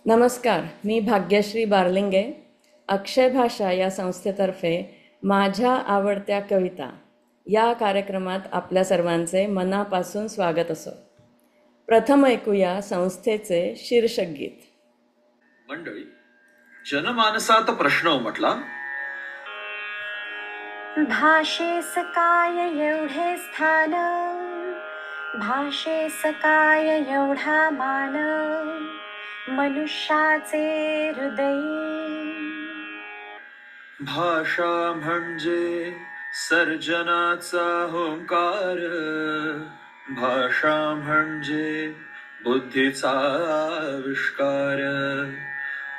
नमस्कार, मी भाग्यश्री बारलिंगे. अक्षय भाषा या संस्थेतर्फे माझ्या आवडत्या कविता या कार्यक्रमात आपल्या सर्वांचे मनापासून स्वागत असो. प्रथम ऐकूया संस्थेचे शीर्षक गीत. मंडळी, जनमानसात प्रश्न उमटला, भाषेस काय एवढे स्थान, भाषेस काय एवढा मान, मनुष्याचे हृदय. भाषा म्हणजे सर्जनाचा होंकार, भाषा म्हणजे बुद्धीचा आविष्कार,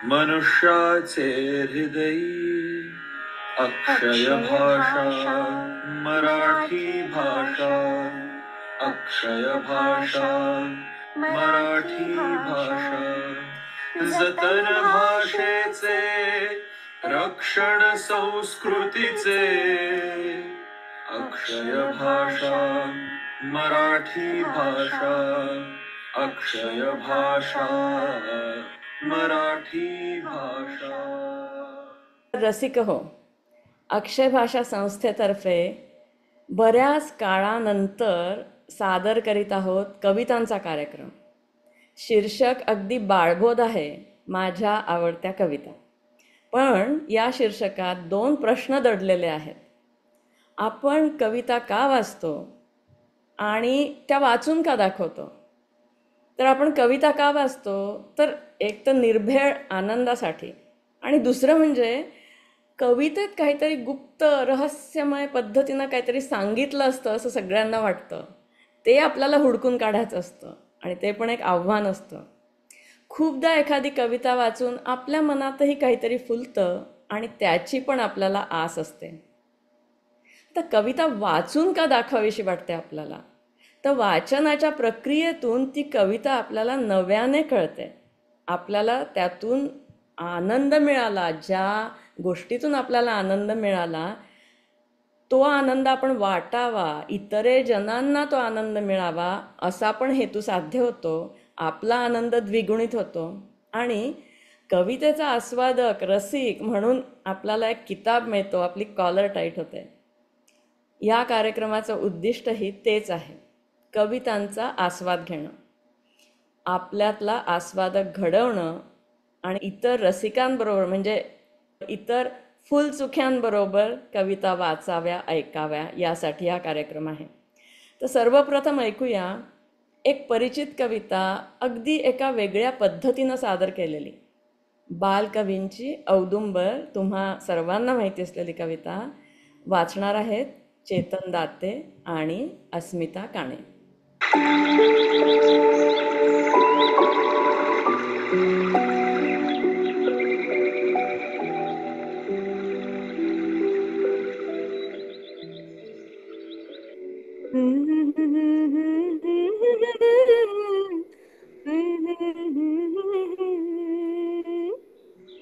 मनुष्याचे हृदय. अक्षय भाषा, मराठी भाषा, अक्षय भाषा, मराठी भाषा. जतन भाषेचे, रक्षण संस्कृतीचे. अक्षय भाषा, मराठी भाषा, अक्षय भाषा, मराठी भाषा. रसिक हो, अक्षय भाषा संस्थेतर्फे बऱ्याच काळानंतर सादर करीत आहोत कवितांचा कार्यक्रम. शीर्षक अगदी बाळबोध आहे, माझ्या आवडत्या कविता. पण या शीर्षकात 2 प्रश्न दडलेले आहेत. आपण कविता का वाचतो आणि त्या वाचून का दाखवतो? तर आपण कविता का वाचतो? तर एक तर निर्भेळ आनंदासाठी, आणि दुसरं म्हणजे कवितेत काहीतरी गुप्त रहस्यमय पद्धतीनं काहीतरी सांगितलं असतं असं सगळ्यांना वाटतं. ते आपल्याला हुडकून काढायचं असतं, आणि ते पण एक आव्हान असतं. खूपदा एखादी कविता वाचून आपल्या मनातही काहीतरी फुलतं आणि त्याची पण आपल्याला आस असते. तर कविता वाचून का दाखवावीशी वाटते आपल्याला? तर वाचनाच्या प्रक्रियेतून ती कविता आपल्याला नव्याने कळते. आपल्याला त्यातून आनंद मिळाला, ज्या गोष्टीतून आपल्याला आनंद मिळाला तो आनंद आपण वाटावा, इतरे जनांना तो आनंद मिळावा, असा पण हेतू साध्य होतो. आपला आनंद द्विगुणित होतो आणि कवितेचा आस्वादक, रसिक म्हणून आपल्याला एक किताब मिळतो, आपली कॉलर टाईट होते. या कार्यक्रमाचं उद्दिष्टही तेच आहे, कवितांचा आस्वाद घेणं, आपल्यातला आस्वादक घडवणं आणि इतर रसिकांबरोबर म्हणजे इतर फुलचुख्यांबरोबर कविता वाचाव्या, ऐकाव्या, यासाठी हा कार्यक्रम आहे. तर सर्वप्रथम ऐकूया एक परिचित कविता, अगदी एका वेगळ्या पद्धतीनं सादर केलेली. बालकवींची औदुंबर, तुम्हा सर्वांना माहिती असलेली कविता. वाचणार आहेत चेतन दाते आणि अस्मिता काणे.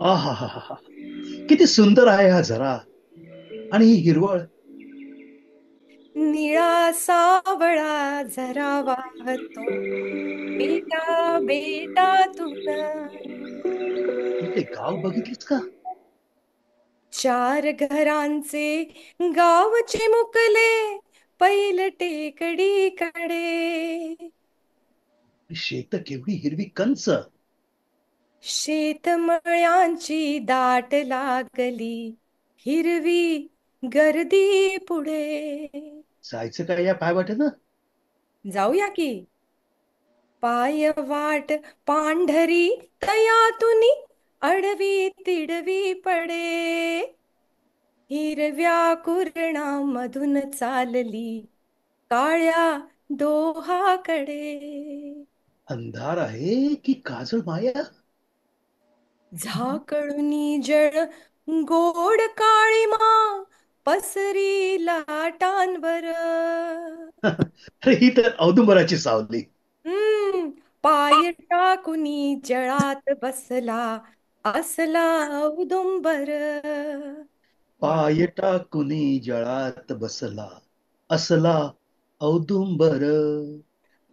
आहाहाहा, किती सुंदर आहे हा झरा आणि ही हिरवळ. निळा सावळा झरा वाहतो बेटा बेटा तुला. तू ते गाव बघितलीस का? 4 घरांचे गाव चिमुकले पैल टेकडीकडे. शेत केवढी हिरवी कंच. शेतमळ्यांची दाट लागली हिरवी गर्दी पुढे. जायचं काय या पायवाटेनं? जाऊया की. पाय वाट पांढरी तयातुनी अडवी तिडवी पडे. हिरव्या कुरणामधून चालली काळ्या डोहाकडे. अंधार आहे की काजळ माया? झाकळुनी जळ गोड काळीमा पसरी लाटांवर. अरे ही तर औदुंबराची सावली. पाय टाकुनी जळात बसला असला औदुंबर. पाय टाकुनी जळात बसला असला औदुंबर.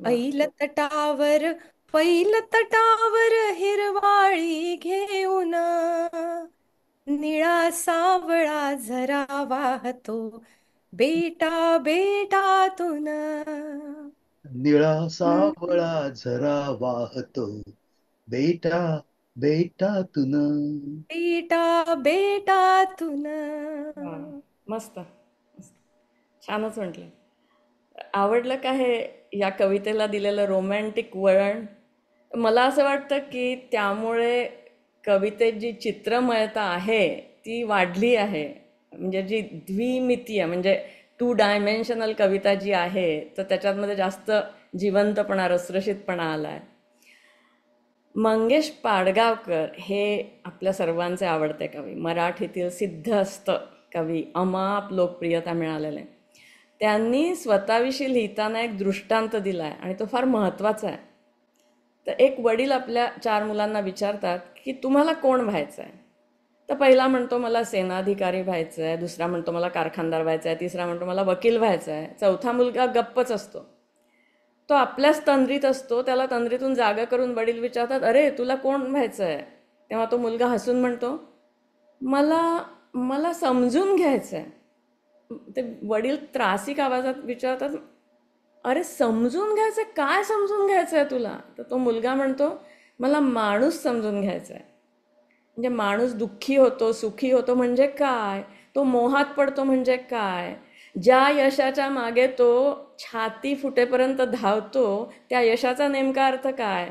ऐल तटावर पैल तटावर हिरवाळी घेऊन निळा सावळा झरा वाहतो बेटा बेटातून. निळा सावळा झरा वाहतो बेटा बेटातून. बेटा बेटातून. वा, मस्त मस्त. छानच म्हटलं. आवडलं का हे या कवितेला दिलेलं रोमॅन्टिक वळण? मला असं वाटतं की त्यामुळे कवितेत जी चित्रमयता आहे ती वाढली आहे. म्हणजे जी द्विमितीय म्हणजे 2 डायमेन्शनल कविता जी आहे तर त्याच्यामध्ये जास्त जिवंतपणा रसरशीतपणा आला आहे. मंगेश पाडगावकर हे आपल्या सर्वांचे आवडते कवी, मराठीतील सिद्धहस्त कवी, अमाप लोकप्रियता मिळालेले. त्यांनी स्वतःविषयी लिहिताना एक दृष्टांत दिला आहे आणि तो फार महत्त्वाचा आहे. तर एक वडील आपल्या 4 मुलांना विचारतात की तुम्हाला कोण व्हायचं आहे? तर पहिला म्हणतो मला सेनाधिकारी व्हायचं आहे, दुसरा म्हणतो मला कारखानदार व्हायचं आहे, तिसरा म्हणतो मला वकील व्हायचं आहे, चौथा मुलगा गप्पच असतो. तो आपल्याच तंद्रीत असतो. त्याला तंद्रीतून जागा करून वडील विचारतात अरे तुला कोण व्हायचं आहे? तेव्हा तो मुलगा हसून म्हणतो मला मला समजून घ्यायचं आहे. ते वडील त्रासिक आवाजात विचारतात अरे समजून घ्यायचं, काय समजून घ्यायचं आहे तुला? तर तो मुलगा म्हणतो मला माणूस समजून घ्यायचा आहे. म्हणजे माणूस दुःखी होतो सुखी होतो म्हणजे काय, तो मोहात पडतो म्हणजे काय, ज्या यशाच्या मागे तो छाती फुटेपर्यंत धावतो त्या यशाचा नेमका अर्थ काय,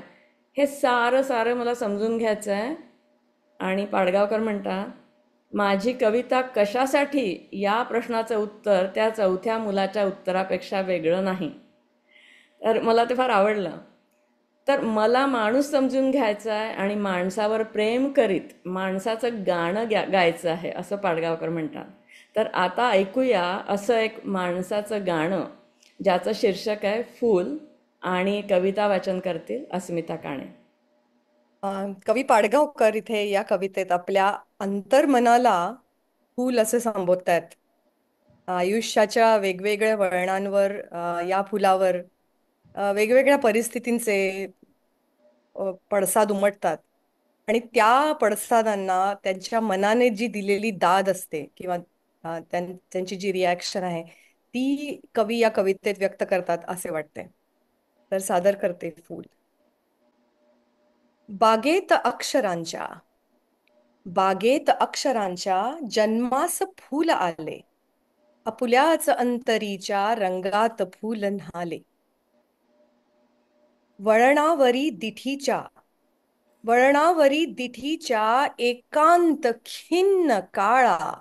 हे सारं सारं मला समजून घ्यायचं आहे. आणि पाडगावकर म्हणतात माझी कविता कशासाठी या प्रश्नाचं उत्तर त्या चौथ्या मुलाच्या उत्तरापेक्षा वेगळं नाही. तर मला ते फार आवडलं. तर मला माणूस समजून घ्यायचा आहे आणि माणसावर प्रेम करीत माणसाचं गाणं गायचं आहे असं पाडगावकर म्हणतात. तर आता ऐकूया असं एक माणसाचं गाणं ज्याचं शीर्षक आहे फूल आणि कविता वाचन करतील अस्मिता काणे. कवी पाडगावकर इथे या कवितेत आपल्या अंतर्मनाला फूल असे संबोधतायत. आयुष्याच्या वेगवेगळ्या वळणांवर या फुलावर वेगवेगळ्या परिस्थितींचे पडसाद उमटतात आणि त्या पडसादांना त्यांच्या मनाने जी दिलेली दाद असते किंवा त्यांची जी रिॲक्शन आहे ती कवी या कवितेत व्यक्त करतात असे वाटते. तर सादर करते फूल. बागेत अक्षरांच्या जन्मास फूल आले, आपुल्याच अंतरीच्या रंगात फूल न्हाले. वळणावरी दिठीच्या एकांत खिन्न काळा,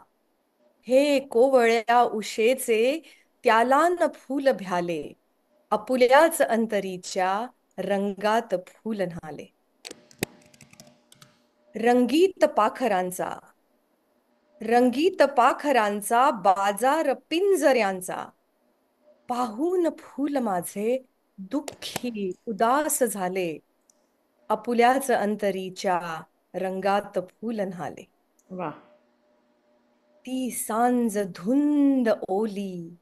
हे कोवळ्या उशेचे त्याला न फूल भ्याले, आपुल्याच अंतरीच्या रंगात फूल न्हाले. रंगीत पाखरांचा बाजार पिंजऱ्यांचा, पाहून फूल माझे दुःखी उदास झाले, आपुल्याच अंतरीच्या रंगात फूल न्हाले. वा. ती सांज धुंद ओली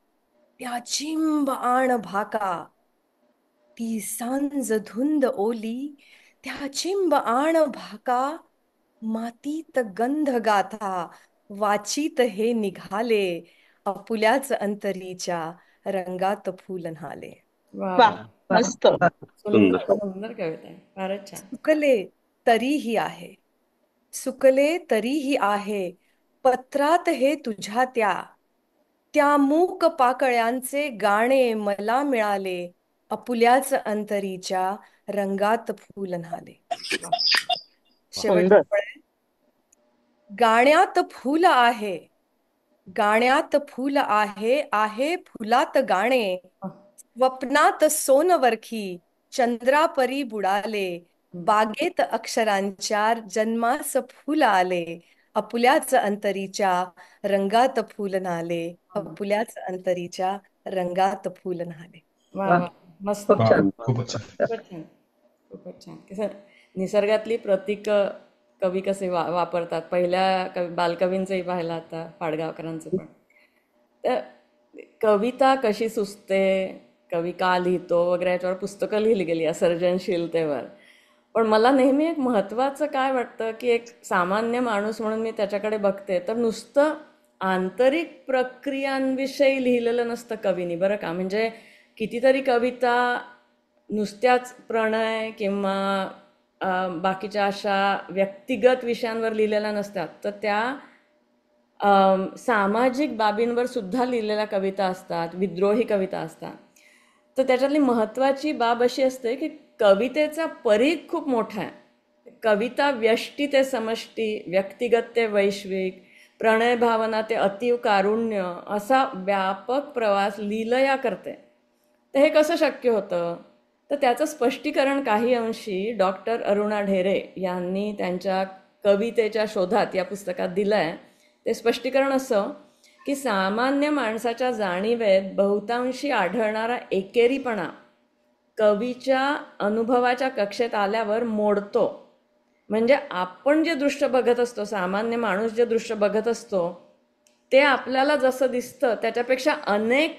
त्या चिंब आण भाका, ती सांज धुंद ओली त्या चिंब आण भाका, मातीत गंध गाथा वाचित हे निघाले, आपुल्याच अंतरीच्या रंगात फूल न्हाले. वा वा, वा. मस्त. सुंदर सुंदर कविता आहे, फारच छान. सुकले तरीही आहे पत्रात हे तुझ्या त्या मूक पाकळ्यांचे गाणे मला मिळाले, आपुल्याच अंतरीच्या रंगात फूल न्हाले. शेवटचा सुंदर. ओळ आहे. गाण्यात फूल आहे फुलात गाणे, स्वप्नात सोनवरखी चंद्रापरी बुडाले, बागेत अक्षरांच्या जन्मास फूल आले, आपुल्याच अंतरीच्या रंगात फूल न्हाले, आपुल्याच अंतरीच्या रंगात फूल न्हाले. वा वा, मस्त. खूप छान. खूपच छान. खूपच छान खूपच छान. कसं निसर्गातली प्रतीक कवी कसे वापरतात. पहिल्या बालकवींचंही पाहिलं आता पाडगावकरांचं पण. तर कविता कशी सुचते कवी का लिहितो वगैरे याच्यावर पुस्तकं लिहिली गेली या सर्जनशीलतेवर. पण मला नेहमी एक महत्त्वाचं काय वाटतं की एक सामान्य माणूस म्हणून मी त्याच्याकडे बघते तर नुसतं आंतरिक प्रक्रियांविषयी लिहिलेलं नसतं कवीनी बरं का. म्हणजे कितीतरी कविता नुसत्याच प्रणय किंवा बाकीच्या अशा व्यक्तिगत विषयांवर लिहिलेल्या नसतात, तर त्या सामाजिक बाबींवर सुद्धा लिहिलेल्या कविता असतात, विद्रोही कविता असतात. तर त्याच्यातली महत्त्वाची बाब अशी असते की कवितेचा परीघ खूप मोठा आहे. कविता व्यष्टी ते समष्टी, व्यक्तिगत ते वैश्विक, प्रणय भावना ते अतीव कारुण्य असा व्यापक प्रवास लीलया करते. तर हे कसं शक्य होतं? तर त्याचं स्पष्टीकरण काही अंशी डॉक्टर अरुणा ढेरे यांनी त्यांच्या कवितेच्या शोधात या पुस्तकात दिलं आहे. ते स्पष्टीकरण असं की सामान्य माणसाच्या जाणीवेत बहुतांशी आढळणारा एकेरीपणा कवीच्या अनुभवाच्या कक्षेत आल्यावर मोडतो. म्हणजे आपण जे दृश्य बघत असतो, सामान्य माणूस जे दृश्य बघत असतो, ते आपल्याला जसं दिसतं त्याच्यापेक्षा अनेक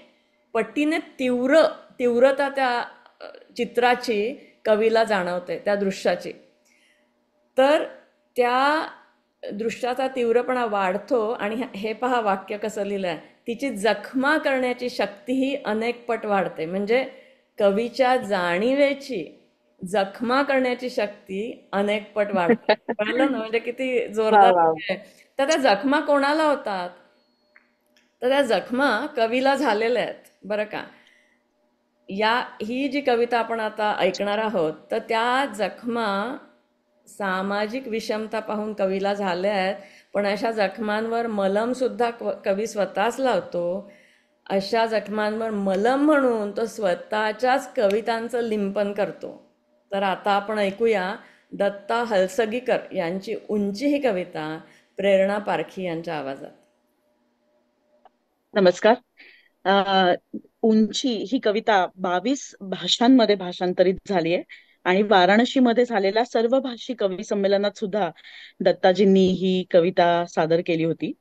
पटीने तीव्रता त्या चित्राची कवीला जाणवते, त्या दृश्याची. तर त्या दृश्याचा तीव्रपणा वाढतो आणि हे पहा वाक्य कसं लिहिलं आहे, तिची जखमा करण्याची शक्तीही अनेक पट वाढते. म्हणजे कवीच्या जाणीवेची जखमा करण्याची शक्ती अनेक पट वाढते. कळलं ना म्हणजे किती जोरदार वाक्य आहे. तर त्या जखमा कोणाला होतात? तर त्या जखमा कवीला झालेल्या आहेत बरं का. ही जी कविता आपण आता ऐकणार आहोत तर त्या जखमा सामाजिक विषमता पाहून कवीला झाल्या आहेत. पण अशा जखमांवर मलम सुद्धा कवी स्वतःच लावतो. अशा जखमांवर मलम म्हणून तो स्वतःच्याच कवितांचं लिंपन करतो. तर आता आपण ऐकूया दत्ता हलसगीकर यांची उंची ही कविता प्रेरणा पारखी यांच्या आवाजात. नमस्कार. उंची ही कविता 22 भाषांमध्ये भाषांतरित झाली आहे आणि वाराणसीमध्ये झालेल्या सर्वभाषी कवी संमेलनात सुद्धा दत्ताजींनी ही कविता सादर केली होती.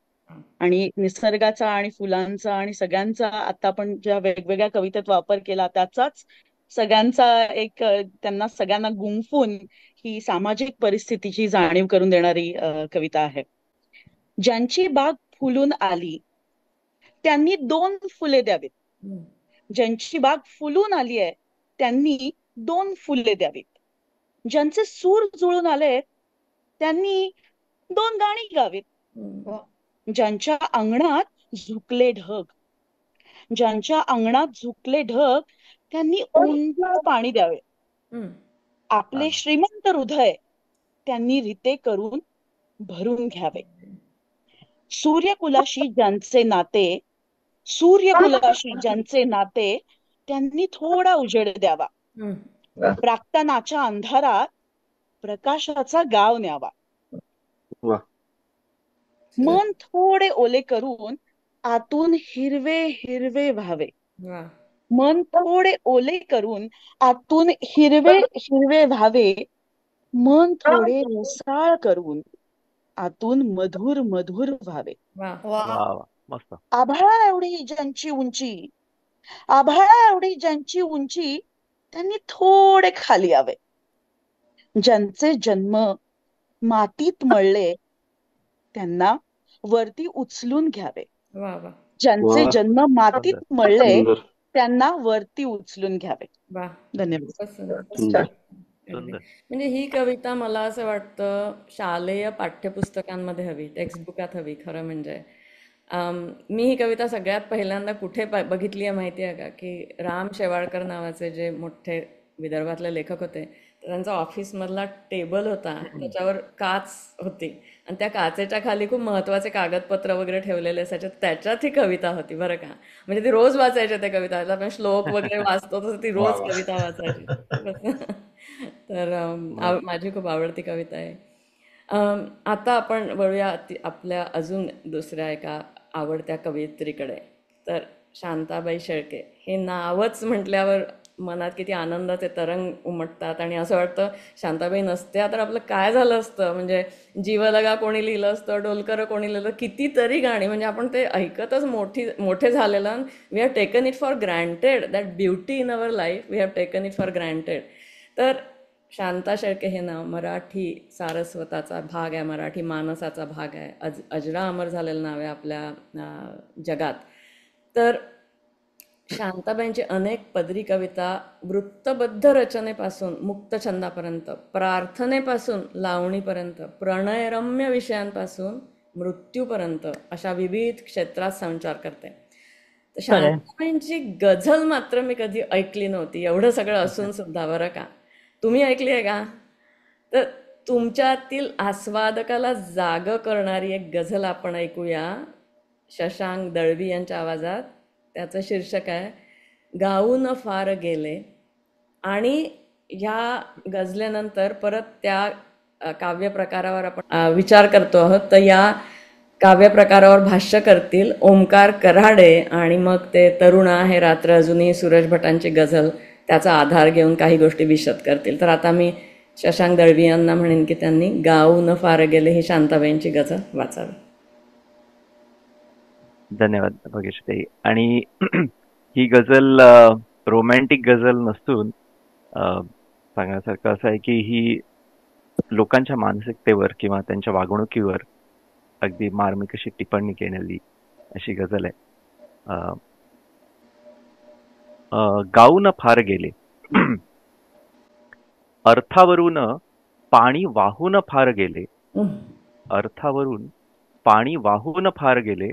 आणि निसर्गाचा आणि फुलांचा आणि सगळ्यांचा आता आपण ज्या वेगवेगळ्या कवितेत वापर केला त्याचाच सगळ्यांचा एक त्यांना सगळ्यांना गुंफून ही सामाजिक परिस्थितीची जाणीव करून देणारी कविता आहे. ज्यांची बाग फुलून आली त्यांनी 2 फुले द्यावीत. ज्यांची बाग फुलून आली आहे त्यांनी 2 फुले द्यावीत. ज्यांचे सूर जुळून आले त्यांनी 2 गाणी गावीत. ज्यांच्या अंगणात झुकले ढग, ज्यांच्या अंगणात झुकले ढग त्यांनी उंच पाणी द्यावे. आपले श्रीमंत हृदय त्यांनी रिते करून भरून घ्यावे. सूर्यकुलाशी ज्यांचे नाते, सूर्यकुलाशी ज्यांचे नाते त्यांनी थोडा उजेड द्यावा. प्राक्तनाच्या अंधारात प्रकाशाचा गाव न्यावा. मन थोडे ओले करून आतून हिरवे हिरवे व्हावे. मन थोडे ओले करून आतून हिरवे हिरवे व्हावे. मन थोडे रसाळ करून आतून मधुर मधुर व्हावे. आभाळा एवढी ज्यांची उंची, आभाळा एवढी ज्यांची उंची त्यांनी थोडे खाली यावे. ज्यांचे जन्म मातीत मळले त्यांना वरती उचलून घ्यावे. ज्यांचे जन्म मातीत मळले त्यांना वरती उचलून घ्यावे. धन्यवाद. म्हणजे ही कविता मला असं वाटतं शालेय पाठ्यपुस्तकांमध्ये हवी, टेक्स्टबुकात हवी. खरं म्हणजे मी ही कविता सगळ्यात पहिल्यांदा कुठे बघितली आहे माहिती आहे का, की राम शेवाळकर नावाचे जे मोठे विदर्भातले लेखक होते तर त्यांचा ऑफिसमधला टेबल होता, त्याच्यावर काच होती आणि त्या काचेच्या खाली खूप महत्त्वाचे कागदपत्र वगैरे ठेवलेले असायचे. त्याच्यात ही कविता होती बरं का. म्हणजे ती रोज वाचायची त्या कविता. आपण श्लोक वगैरे वाचतो तसं ती रोज कविता वाचायची. तर माझी खूप आवडती कविता आहे. आता आपण वळूया आपल्या अजून दुसऱ्या एका आवडत्या कवयित्रीकडे. तर शांताबाई शेळके हे नावच म्हटल्यावर मनात किती आनंदाचे तरंग उमटतात आणि असं वाटतं शांताबाई नसत्या तर आपलं काय झालं असतं. म्हणजे जीवलगा कोणी लिहिलं असतं, डोलकर कोणी लिहिलं, कितीतरी गाणी म्हणजे आपण ते ऐकतच मोठे झालेलं. We have taken it for granted, that beauty in our life we have taken it for granted. तर शांता शेळके हे नाव मराठी सारस्वताचा भाग आहे, मराठी मानसाचा भाग आहे, अजरा अमर झालेलं नाव आहे आपल्या जगात. तर शांताबाईंची अनेक पदरी कविता वृत्तबद्ध रचनेपासून मुक्तछंदापर्यंत, प्रार्थनेपासून लावणीपर्यंत, प्रणयरम्य विषयांपासून मृत्यूपर्यंत अशा विविध क्षेत्रात संचार करते. तर शांताबाईंची गझल मात्र मी कधी ऐकली नव्हती, एवढं सगळं असून सुद्धा. बरं का, तुम्ही ऐकली आहे का? तर तुमच्यातील आस्वादकाला जाग करणारी एक गझल आपण ऐकूया शशांक दळवी यांच्या आवाजात. त्याचं शीर्षक आहे गाऊन फार गेले. आणि ह्या गझलेनंतर परत त्या काव्यप्रकारावर आपण विचार करतो आहोत. तर या काव्यप्रकारावर भाष्य करतील ओमकार कराडे आणि मग ते तरुण आहे रात्र अजूनही सुरेश भटांची गझल त्याचा आधार घेऊन काही गोष्टी विशद करतील. तर आता मी शशांक दळवी यांना म्हणेन की त्यांनी गाऊन फार गेले ही शांताबाईंची गझल वाचावी. धन्यवाद भगेशताई. आणि ही गझल रोमॅन्टिक गझल नसून सांगण्यासारखं असं आहे की ही लोकांच्या मानसिकतेवर किंवा त्यांच्या वागणुकीवर अगदी मार्मिक अशी टिप्पणी केलेली अशी गझल आहे. गाऊन फार गेले. अर्थावरून पाणी वाहून फार गेले. अर्थावरून पाणी वाहून फार गेले.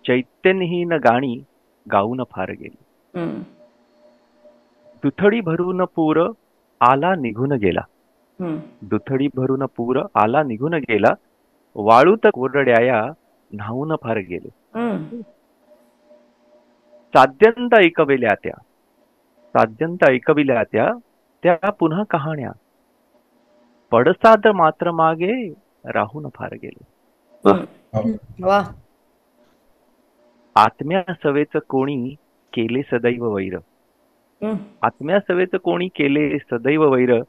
चैतन्यहीन गाणी गाऊन फार गेली. दुथडी भरून पूर आला निघून गेला. दुथडी भरून पूर आला निघून गेला. वाळूत कोरड्याया न्हावून फार गेले. साध्यंत ऐकविल्या त्या, साध्यंत ऐकविल्या त्या, त्या पुन्हा कहाण्या पडसाद मात्र मागे राहून फार गेले. वा. आत्म्या सवेच कोणी केले सदैव वैर. आत्म्या सवेच कोणी केले सदैव वैर.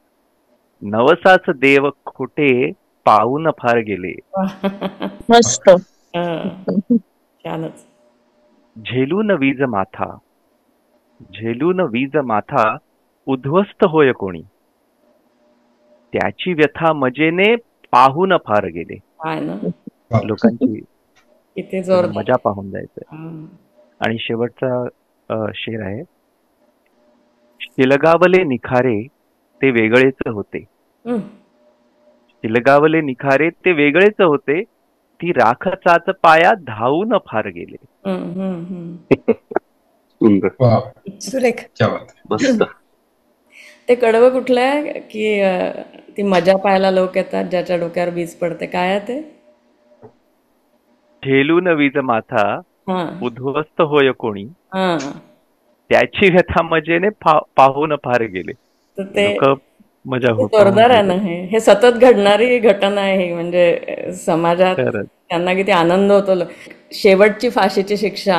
नवसाच देव खोटे पाहून फार गेले. मस्त. छानच. झेलून वीज माथा, झेलून वीज माथा उद्ध्वस्त होय कोणी. त्याची व्यथा मजेने पाहून फार गेले. लोकांची किती जोरदार मजा पाहून जायचं. आणि शेवटचा शेर आहे. शिलगावले निखारे ते वेगळेच होते. शिलगावले निखारे ते वेगळेच होते. ती राखचाच पाया धावून फार गेले. सुंदर. सुरेख. मस्त. ते कडवं कुठलं आहे की ती मजा पाहायला लोक येतात ज्याच्या डोक्यावर वीज पडते, काय आहे ते? झेलून वीज माथा उद्ध्वस्त होय कोणी. त्याची व्यथा मजेने पाहून फार गेले. तर ते मजा जोरदार आहे ना. हे सतत घडणारी घटना आहे. म्हणजे समाजात त्यांना किती आनंद होतो. शेवटची फाशीची शिक्षा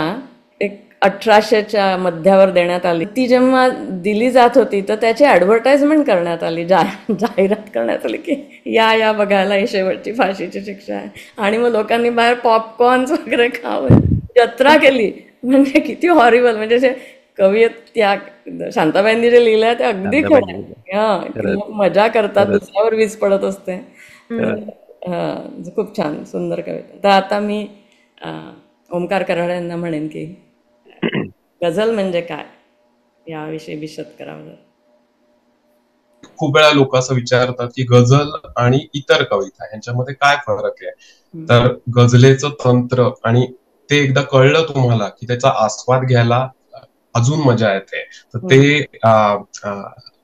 एक 1800च्या मध्यावर देण्यात आली. ती जेव्हा दिली जात होती तर त्याची ऍडव्हर्टाइजमेंट करण्यात आली, जाहिरात करण्यात आली की या बघायला ही शेवटची फाशीची शिक्षा आहे. आणि मग लोकांनी बाहेर पॉपकॉर्न्स वगैरे खाऊन जत्रा केली. म्हणजे किती हॉरिबल. म्हणजे कवी त्या शांताबाईंनी जे लिहिलंय ते अगदी खरं. मजा करतात, दुसऱ्यावर वीज पडत असते. खूप छान सुंदर कविता. तर आता मी ओमकार कराड यांना म्हणेन की गझल म्हणजे काय याविषयी विशद करावं. खूप वेळा लोक असं विचारतात की गझल आणि इतर कविता यांच्यामध्ये काय फरक आहे. तर गझलेचं तंत्र आणि ते एकदा कळलं तुम्हाला की त्याचा आस्वाद घ्यायला अजून मजा येते. तर ते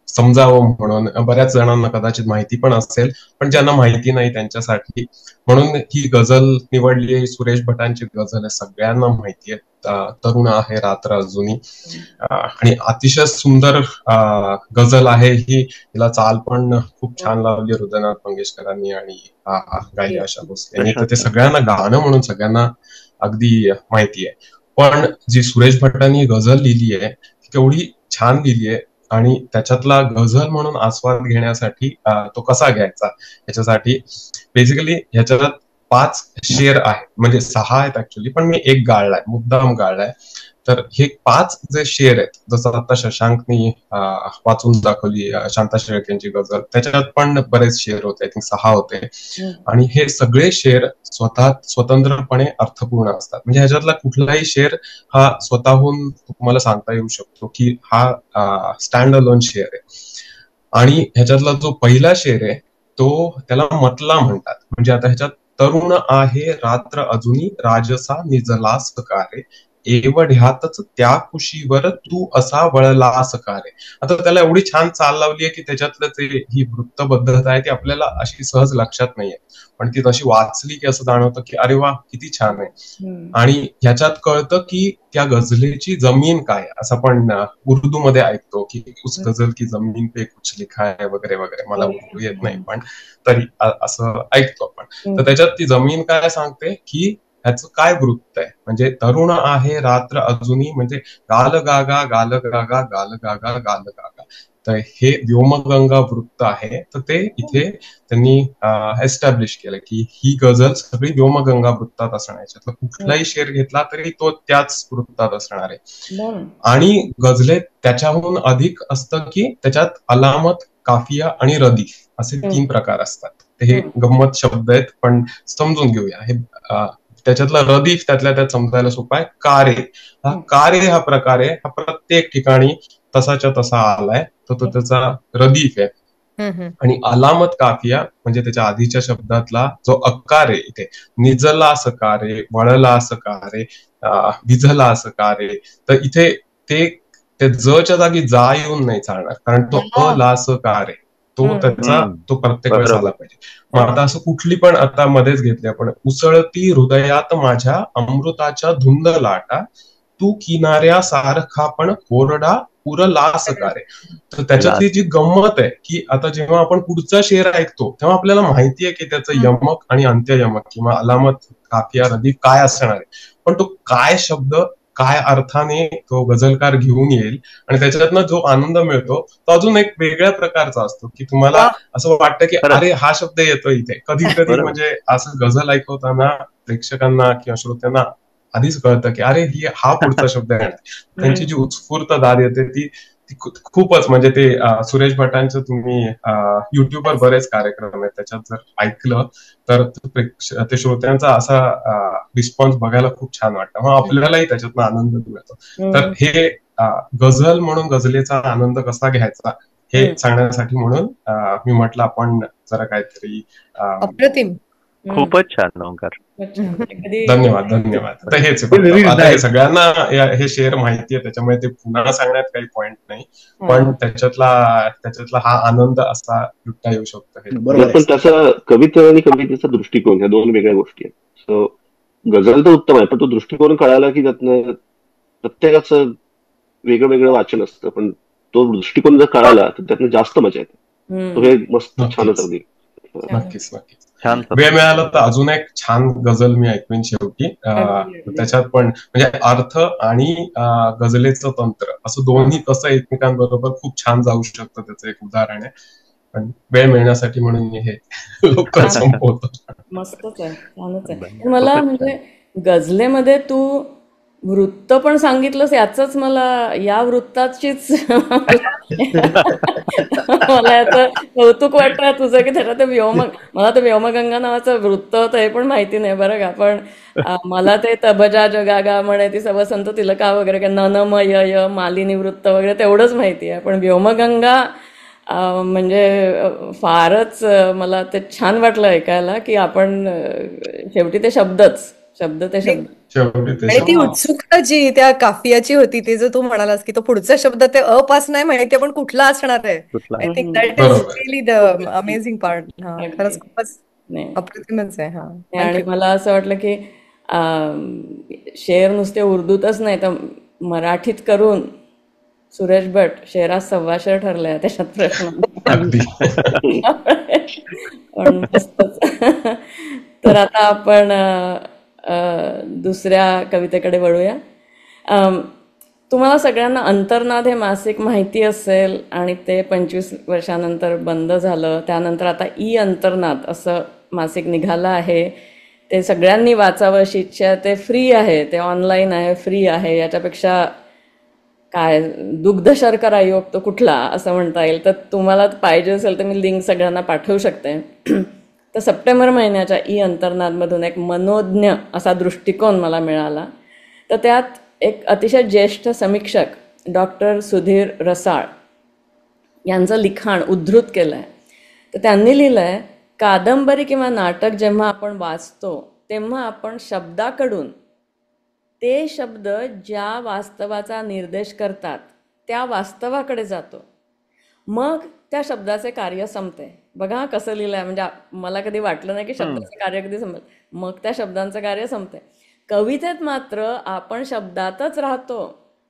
समजावं म्हणून बऱ्याच जणांना कदाचित माहिती पण असेल, पण ज्यांना माहिती नाही त्यांच्यासाठी म्हणून ही गझल निवडली आहे. सुरेश भटांची गझल आहे, सगळ्यांना माहिती आहे. तरुण आहे रात्र अजूनी, आणि अतिशय सुंदर गझल आहे ही. हिला चाल पण खूप छान लावली हृदयनाथ मंगेशकरांनी आणि गायली आशा भोसले यांनी. तर ते सगळ्यांना गाणं म्हणून सगळ्यांना अगदी माहिती आहे. पण जी सुरेश भटांनी गझल लिहिली आहे ती केवढी छान लिहिलीये आणि त्याच्यातला गझल म्हणून आस्वाद घेण्यासाठी तो कसा घ्यायचा याच्यासाठी बेसिकली ह्याच्यात 5 शेर आहेत, म्हणजे 6 आहेत ऍक्च्युली, पण मी एक गाळलाय, मुद्दाम गाळलाय. तर हे 5 जे शेर आहेत, जसं आता शशांकनी वाचून दाखवली शांता शेळकेंची गझल, त्याच्यात पण बरेच शेर होते, आय थिंक 6 होते. आणि हे सगळे शेर स्वतंत्रपणे अर्थपूर्ण असतात. म्हणजे ह्याच्यातला कुठलाही शेर हा स्वतःहून तुम्हाला सांगता येऊ शकतो की हा स्टँड अलोन शेर आहे. आणि ह्याच्यातला जो पहिला शेर आहे तो त्याला मतला म्हणतात. म्हणजे आता ह्याच्यात तरुण आहे रात्र अजूनी राजसा निजलास कारे, एवढ्यातच त्या कुशीवर तू असा वळलास कारे. आता त्याला एवढी छान चाल लावली आहे की त्याच्यातलं ते ही वृत्तबद्धता आहे ती आपल्याला अशी सहज लक्षात नाहीये, पण ती तशी वाचली की असं जाणवतं की अरे वा किती छान आहे. आणि ह्याच्यात कळतं की त्या गझलेची जमीन काय, असं आपण उर्दूमध्ये ऐकतो की उस गझल की जमीन पे कुछ लिखा है वगैरे वगैरे. मला उर्दू येत नाही पण तरी असं ऐकतो आपण. तर त्याच्यात ती जमीन काय सांगते की ह्याचं काय वृत्त आहे. म्हणजे तरुण आहे रात्र अजूनी, म्हणजे गाल गागा गाल गागा गाल गागा गाल गागा. तर हे व्योमगंगा वृत्त आहे. तर ते इथे त्यांनी एस्टॅब्लिश केलं की ही गझल सगळी व्योमगंगा वृत्तात असणार. याच्यातला कुठलाही शेर घेतला तरी तो त्याच वृत्तात असणार आहे. आणि गझलेत त्याच्याहून अधिक असतं की त्याच्यात अलामत, काफिया आणि रदीफ असे 3 प्रकार असतात. हे गंमत शब्द आहेत पण समजून घेऊया. हे त्याच्यातला रदीफ त्यातल्या त्यात समजायला सोपा आहे. कारे, हा कारे हा प्रकार आहे, हा प्रत्येक ठिकाणी तसाच्या तसा आलाय, तर तो त्याचा रदीफ आहे. आणि अलामत काफिया म्हणजे त्याच्या आधीच्या शब्दातला जो अकार आहे इथे, निजला सकारे, वळला सकारे, विझला सकारे, तर इथे ते जच्या जागी जा येऊन नाही चालणार, कारण तो अलासकार आहे. तो त्याचा तो प्रत्येक वेळेस आला पाहिजे. मग आता असं कुठली पण आता मध्येच घेतली आपण, उसळती हृदयात माझ्या अमृताच्या धुंद लाटा, तू किनाऱ्या सारखा पण कोरडा पुरलास कारे. तर त्याच्यातली जी गंमत आहे की आता जेव्हा आपण पुढचा शेर ऐकतो तेव्हा आपल्याला माहितीये की त्याचं यमक आणि अंत्ययमक किंवा अलामत, काफिया, रदीफ काय असणार आहे, पण तो काय शब्द काय अर्थाने तो गझलकार घेऊन येईल आणि त्याच्यातनं जो आनंद मिळतो तो अजून एक वेगळ्या प्रकारचा असतो की तुम्हाला असं वाटतं की अरे हा शब्द येतो इथे. कधी कधी म्हणजे असं गझल ऐकवताना प्रेक्षकांना किंवा श्रोत्यांना आधीच कळतं की अरे हा पुढचा शब्द आहे. त्यांची जी उत्स्फूर्त दाद येते ती खूपच, म्हणजे ते सुरेश भटांचं तुम्ही युट्यूबवर बरेच कार्यक्रम आहेत, त्याच्यात जर ऐकलं तर ते श्रोत्यांचा असा रिस्पॉन्स बघायला खूप छान वाटतं. मग आपल्यालाही त्याच्यातनं आनंद मिळतो. तर हे गझल म्हणून गझलेचा आनंद कसा घ्यायचा हे सांगण्यासाठी म्हणून मी म्हटलं आपण जरा काहीतरी अप्रतिम, खूपच छान ओंकार. धन्यवाद धन्यवाद. तर हेच आता हे सगळ्यांना हे शेअर माहिती आहे त्याच्यामुळे ते पुन्हा सांगण्यात काही पॉइंट नाही, पण त्याच्यातला हा आनंद असा लुटता येऊ शकतो. पण त्याचा कविता आणि कवितेचा दृष्टिकोन ह्या 2 वेगळ्या गोष्टी आहेत. सो गझल तर उत्तम आहे, पण तो दृष्टिकोन कळाला की त्यातनं प्रत्येकाचं वेगळं वेगळं वाचन असतं, पण तो दृष्टिकोन जर कळाला तर त्यातनं जास्त मजा येते. तो हे मस्त छानच अगदी. नक्कीच नक्कीच. वेळ मिळाला तर अजून एक छान गझल मी ऐकवीन शेवटी. त्याच्यात पण म्हणजे अर्थ आणि गझलेचं तंत्र असं दोन्ही कसं एकमेकांबरोबर खूप छान जाऊ शकतं त्याचं एक उदाहरण आहे. पण वेळ मिळण्यासाठी म्हणून मी हे लवकर संपवतो. मस्तच आहे, छानच आहे. मला म्हणजे गझलेमध्ये तू वृत्त पण सांगितलंस, याच मला या वृत्ताचीच मला याचं कौतुक वाटतं तुझं की त्याच्यात मला तर व्योमगंगा नावाचं वृत्त होतं हे पण माहिती नाही बरं का. पण मला ते तबजा जगागा म्हणे ती सव संत तिलका वगैरे काय ननम य मालिनी वृत्त वगैरे तेवढंच माहिती आहे, पण व्योमगंगा म्हणजे फारच मला ते छान वाटलं ऐकायला की आपण शेवटी ते शब्द आणि ती उत्सुकता जी त्या काफियाची होती ती जर तू म्हणालास की तो पुढचा शब्द ते अपास नाही माहिती पण कुठला असणार आहे. I think that is really the amazing part. खरंच खूपच अप्रतिमच आहे. आणि मला असं वाटलं की शेर नुसते उर्दूतच नाही तर मराठीत करून सुरेश भट शेरात 1.25 शेर ठरलाय, त्याच्यात प्रश्न पण मस्तच. तर आता आपण दुसऱ्या कवितेकडे वळूया. तुम्हाला सगळ्यांना अंतर्नाद हे मासिक माहिती असेल आणि ते 25 वर्षानंतर बंद झालं. त्यानंतर आता ई अंतर्नाद असं मासिक निघालं आहे. ते सगळ्यांनी वाचावं अशी इच्छा आहे. ते फ्री आहे, ते ऑनलाईन आहे, फ्री आहे. याच्यापेक्षा काय दुग्ध शर्करा योग तो कुठला असं म्हणता येईल. तर तुम्हाला पाहिजे असेल तर मी लिंक सगळ्यांना पाठवू शकते. तर सप्टेंबर महिन्याच्या ई अंतर्नादमधून एक मनोज्ञ असा दृष्टिकोन मला मिळाला. तर त्यात एक अतिशय ज्येष्ठ समीक्षक डॉक्टर सुधीर रसाळ यांचं लिखाण उद्धृत केलं आहे. तर त्यांनी लिहिलं आहे, कादंबरी किंवा नाटक जेव्हा आपण वाचतो तेव्हा आपण शब्दाकडून ते शब्द ज्या वास्तवाचा निर्देश करतात त्या वास्तवाकडे जातो. मग त्या शब्दाचे कार्य संपते. बघा हा कसं लिहिलं आहे. म्हणजे मला कधी वाटलं नाही की शब्दाचं कार्य कधी संपेल. मग त्या शब्दांचं कार्य संपते. कवितेत मात्र आपण शब्दातच राहतो,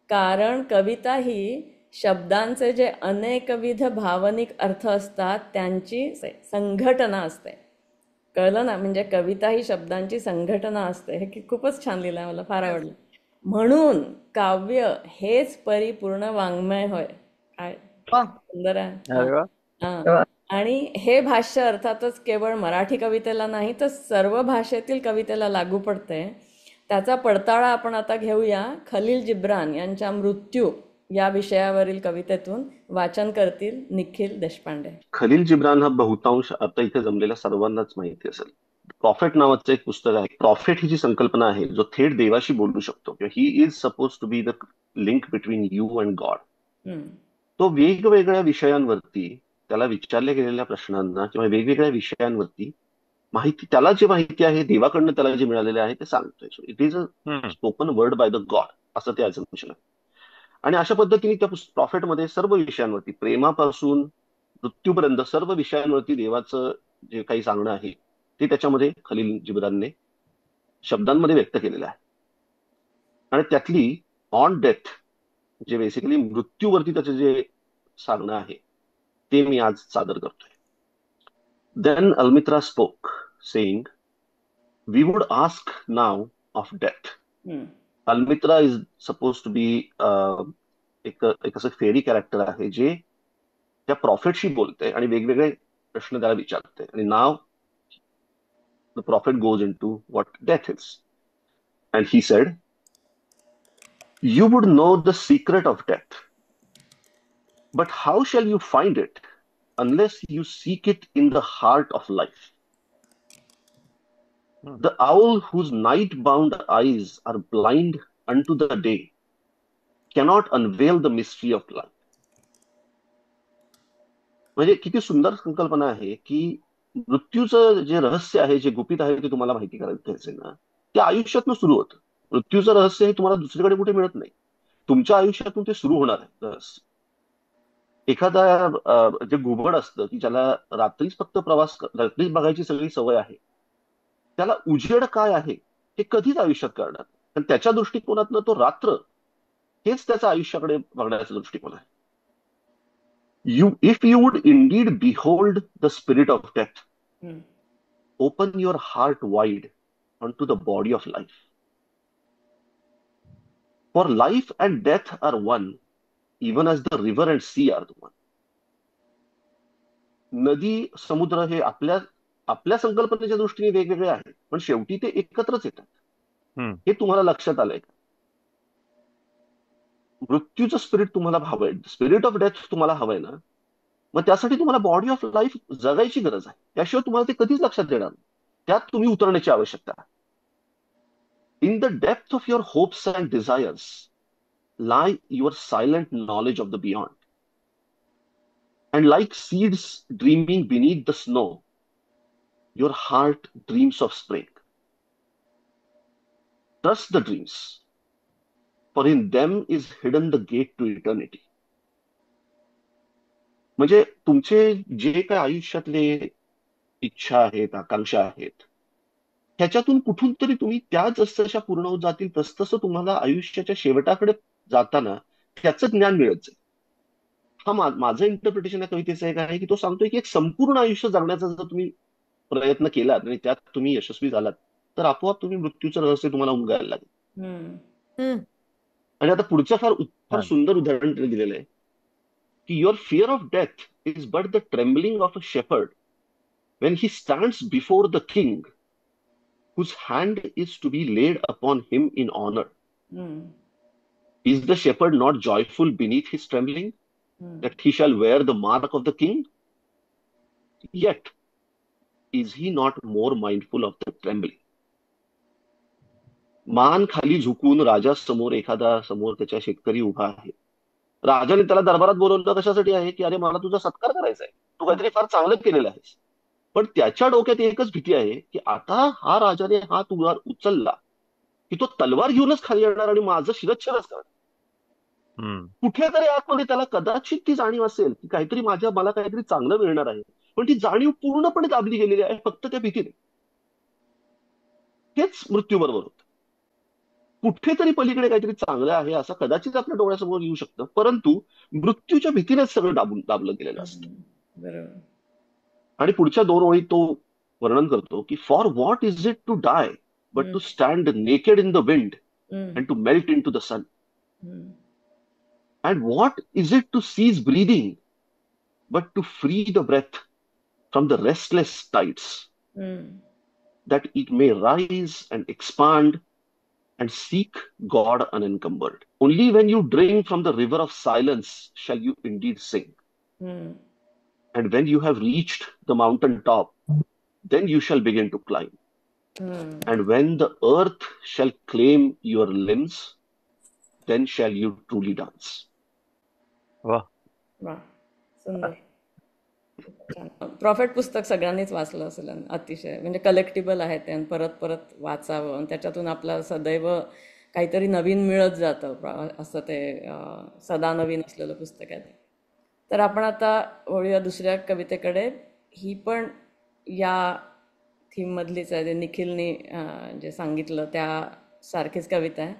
कारण कविता ही शब्दांचे जे अनेकविध भावनिक अर्थ असतात त्यांची संघटना असते. कळलं ना? म्हणजे कविता ही शब्दांची संघटना असते. हे खूपच छान लिहिलं आहे, मला फार आवडलं. म्हणून काव्य हेच परिपूर्ण वाङ्मय होय. काय वा. सुंदर आहे. अरे वा. हा. आणि हे भाष्य अर्थातच केवळ मराठी कवितेला नाही तर सर्व भाषेतील कवितेला लागू पडते. त्याचा पडताळा आपण आता घेऊया. खलील जिब्रान यांच्या मृत्यू या विषयावरील कवितेतून वाचन करतील निखिल देशपांडे. खलील जिब्रान हा बहुतांश आता इथे जमलेल्या सर्वांनाच माहिती असेल. प्रॉफेट नावाचं एक पुस्तक आहे. प्रॉफेट ही जी संकल्पना आहे, जो थेट देवाशी बोलू शकतो, किंवा he is suppose to be the link between you and God. तो वेगवेगळ्या विषयांवरती त्याला विचारल्या गेलेल्या प्रश्नांना किंवा वेगवेगळ्या विषयांवरती माहिती, त्याला जी माहिती आहे देवाकडनं त्याला जे मिळालेले आहे ते सांगतोय. So it is a spoken word by the God असं ते अजम्पशन आहे. आणि अशा पद्धतीने त्या प्रॉफेटमध्ये सर्व विषयांवरती, प्रेमापासून मृत्यूपर्यंत सर्व विषयांवरती देवाचं जे काही सांगणं आहे ते त्याच्यामध्ये खलील जिब्रानने शब्दांमध्ये व्यक्त केलेलं आहे. आणि त्यातली ऑन डेथ, जे बेसिकली मृत्यूवरती त्याचं जे सांगणं आहे ते मी आज सादर करतोय. Then Almitra spoke saying, we would ask now of death. Almitra is suppose to be एक असं फेरी कॅरेक्टर आहे जे त्या प्रॉफिटशी बोलते आणि वेगवेगळे प्रश्न त्याला विचारते. आणि now the prophet goes into what death is. And he said, you would know the secret of death, but how shall you find it unless you seek it in the heart of life? The owl whose night-bound eyes are blind unto the day cannot unveil the mystery of life. म्हणजे किती सुंदर संकल्पना आहे की मृत्यूचं जे रहस्य आहे, जे गुपित आहे, ते तुम्हाला माहिती करायचं ना, ते आयुष्यातनं सुरू होतं. मृत्यूचं रहस्य हे तुम्हाला दुसरीकडे कुठे मिळत नाही, तुमच्या आयुष्यातून ते सुरू होणार आहे रहस्य. एखादा जे घुबड असतं की ज्याला रात्रीच फक्त रात्रीच बघायची सगळी सवय आहे, त्याला उजेड काय आहे हे कधीच आयुष्यात कळणार. पण त्याच्या दृष्टिकोनातनं तो रात्र हेच त्याच्या आयुष्याकडे बघण्याचा दृष्टिकोन आहे. If you would indeed behold the spirit of death, open your heart wide unto the body of life. For life and death are one, even as the river and sea are the one. नदी समुद्र हे आपल्या संकल्पनेच्या दृष्टीने वेगवेगळे आहेत, पण शेवटी ते एकत्रच येतात. हे तुम्हाला लक्षात आलंय का? मृत्यूचं स्पिरिट तुम्हाला हवंय, स्पिरिट ऑफ डेथ तुम्हाला हवंय ना, मग त्यासाठी तुम्हाला बॉडी ऑफ लाईफ जगायची गरज आहे. त्याशिवाय तुम्हाला ते कधीच लक्षात येणार नाही. त्यात तुम्ही उतरण्याची आवश्यकता आहे. In the depth of your hopes and desires lie your silent knowledge of the beyond. And like seeds dreaming beneath the snow, your heart dreams of spring. Trust the dreams, for in them is hidden the gate to eternity. म्हणजे तुमचे जे काय आयुष्यातले इच्छा आहेत, आकांक्षा आहेत, ह्याच्यातून कुठून तरी तुम्ही त्या जसजशा पूर्ण होत जातील तसतसं तुम्हाला आयुष्याच्या शेवटाकडे जाताना त्याचं ज्ञान मिळत जाईल. हा माझं इंटरप्रिटेशन या कवितेचं एक आहे की तो सांगतोय की एक संपूर्ण आयुष्य जगण्याचा जर तुम्ही प्रयत्न केलात आणि त्यात तुम्ही यशस्वी झालात तर आपोआप तुम्ही मृत्यूचं रहस्य तुम्हाला उमगायला लागेल. आणि आता पुढचं फार छान. सुंदर उदाहरण त्याने दिलेलं आहे की your fear of death is but the trembling of a shepherd when he stands before the king whose hand is to be laid upon him in honor. हम्म. Is the shepherd not joyful beneath his trembling हम्म. that he shall wear the mark of the king? Yet is he not more mindful of the trembling? मान खाली झुकून राजासमोर एखादा समोर त्याच्या शेतकरी उभा आहे. राजाने त्याला दरबारात बोलवलं कशासाठी आहे की अरे मला तुझा सत्कार करायचा आहे, तू काहीतरी फार चांगलं केलेलं आहेस. पण त्याच्या डोक्यात एकच भीती आहे की आता हा राजाने हात उचलला की तो तलवार घेऊनच खाली येणार आणि माझं शिरच्छेदच करणार. हम्म. कुठेतरी आतमध्ये त्याला कदाचित ती जाणीव असेल की काहीतरी मला काहीतरी चांगलं मिळणार आहे, पण ती जाणीव पूर्णपणे दाबली गेलेली आहे फक्त त्या भीतीने. हेच मृत्यूबरोबर होतं. कुठेतरी पलीकडे काहीतरी चांगलं आहे असं कदाचित आपल्या डोळ्यासमोर येऊ शकतं, परंतु मृत्यूच्या भीतीनेच सगळं दाबलं गेलेलं असतं. बरोबर. आणि पुढच्या 2 ओळीत तो वर्णन करतो की for what is it to die but to stand naked in the wind and to melt into the sun. And what is it to cease breathing but to free the breath from the restless tides, that it may rise and expand and seek God unencumbered? Only when you drink from the river of silence shall you indeed sing. And when you have reached the mountain top, then you shall begin to climb. And when the earth shall claim your limbs, then shall you truly dance. वा. वा, सुंदर. छान. Profit पुस्तक सगळ्यांनीच वाचलं असेल आणि अतिशय म्हणजे कलेक्टिबल आहे ते आणि परत परत वाचावं आणि त्याच्यातून आपल्याला सदैव काहीतरी नवीन मिळत जातं असं ते सदा नवीन असलेलं पुस्तक आहे ते. तर आपण आता वळूया दुसऱ्या कवितेकडे. ही पण या थीममधलीच आहे, ते निखिलनी जे सांगितलं त्यासारखीच कविता आहे.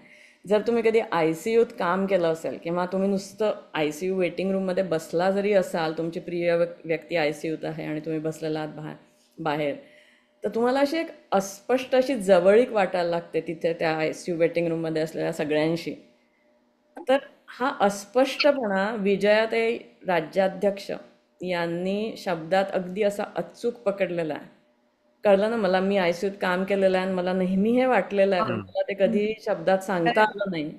जर तुम्ही कधी ICUत काम केलं असेल किंवा तुम्ही नुसतं ICU वेटिंग रूममध्ये बसला जरी असाल, तुमची प्रिय व्यक्ती ICUत आहे आणि तुम्ही बसलेला आहात बाहेर, तर तुम्हाला अशी एक अस्पष्ट अशी जवळीक वाटायला लागते तिथे त्या ICU वेटिंग रूममध्ये असलेल्या सगळ्यांशी. तर हा अस्पष्टपणा विजयाताई राज्याध्यक्ष यांनी शब्दात अगदी असा अचूक पकडलेला आहे. कळलं ना मला, मी ICUत काम केलेलं आहे आणि मला नेहमी हे वाटलेलं आहे, पण मला ते कधी शब्दात सांगता आलं नाही.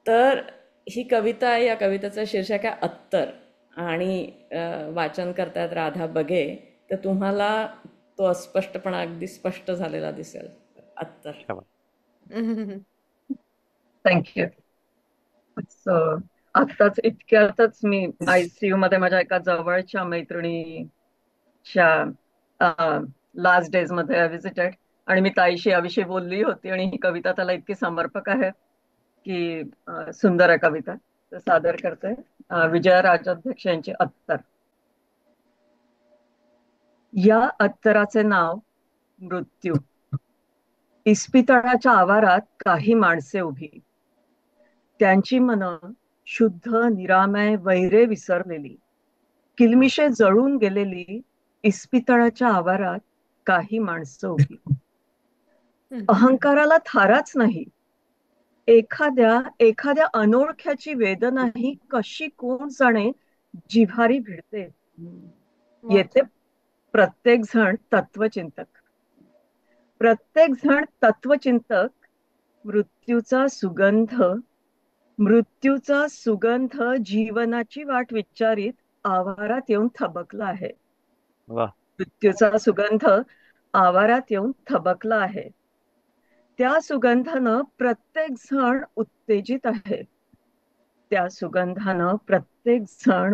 तर ही कविता आहे, या कवितेचं शीर्षक आहे अत्तर आणि वाचन करतायत राधा बघे. तर तुम्हाला तो अस्पष्टपणा अगदी स्पष्ट झालेला दिसेल. अत्तर. थँक्यू. आत्ताच इतक्यातच मी ICU मध्ये माझ्या एका जवळच्या मैत्रिणीच्या लास्ट डेज मध्ये विजिटेड आणि मी ताईशी याविषयी बोलली होती आणि ही कविता त्याला इतकी समर्पक आहे की सुंदर आहे कविता. तर सादर करते विजया राजाध्यक्ष यांची अत्तर. या अत्तराचे नाव मृत्यू. इस्पितळाच्या आवारात काही माणसे उभी, त्यांची मनं शुद्ध निरामय वैरे विसरलेली, किलमिशे जळून गेलेली. इस्पितळाच्या आवारात काही माणसं उभी. अहंकाराला थाराच नाही. एखाद्या अनोळख्याची वेदनाही कशी कोण जाणे जिव्हारी भिडते. येथे प्रत्येक जण तत्वचिंतक मृत्यूचा सुगंध जीवनाची वाट विचारित आवारात येऊन थबकला आहे. मृत्यूचा सुगंध आवारात येऊन थबकला आहे. त्या सुगंधानं प्रत्येक जण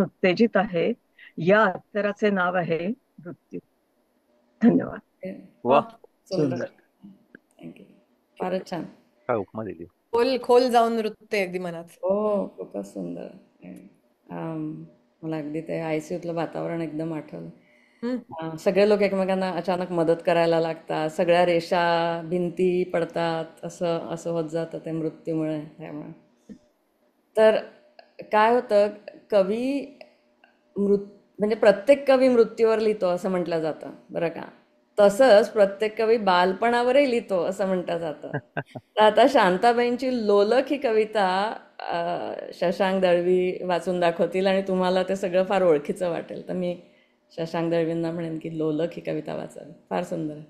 उत्तेजित आहे. या अत्तराचे नाव आहे मृत्यू. धन्यवाद. वा. सुंदर. थँक्यू. फारच छान. काय उपमा दिली. खोल जाऊन नृत्य अगदी मनात. हो, खूपच सुंदर. मला अगदी ते ICUतलं वातावरण एकदम आठवलं. सगळे लोक एकमेकांना अचानक मदत करायला लागतात, सगळ्या रेषा भिंती पडतात, असं होत जातं ते मृत्यूमुळे. त्यामुळे तर काय होतं, म्हणजे प्रत्येक कवी मृत्यूवर लिहितो असं म्हटलं जातं बरं का. तसंच प्रत्येक कवी बालपणावरही लिहितो असं म्हटलं जातं. तर आता शांताबाईंची लोलक ही कविता शशांक दळवी वाचून दाखवतील आणि तुम्हाला ते सगळं फार ओळखीचं वाटेल. तर मी शशांक दळवींना म्हणेन की लोलक ही कविता वाचावी, फार सुंदर आहे.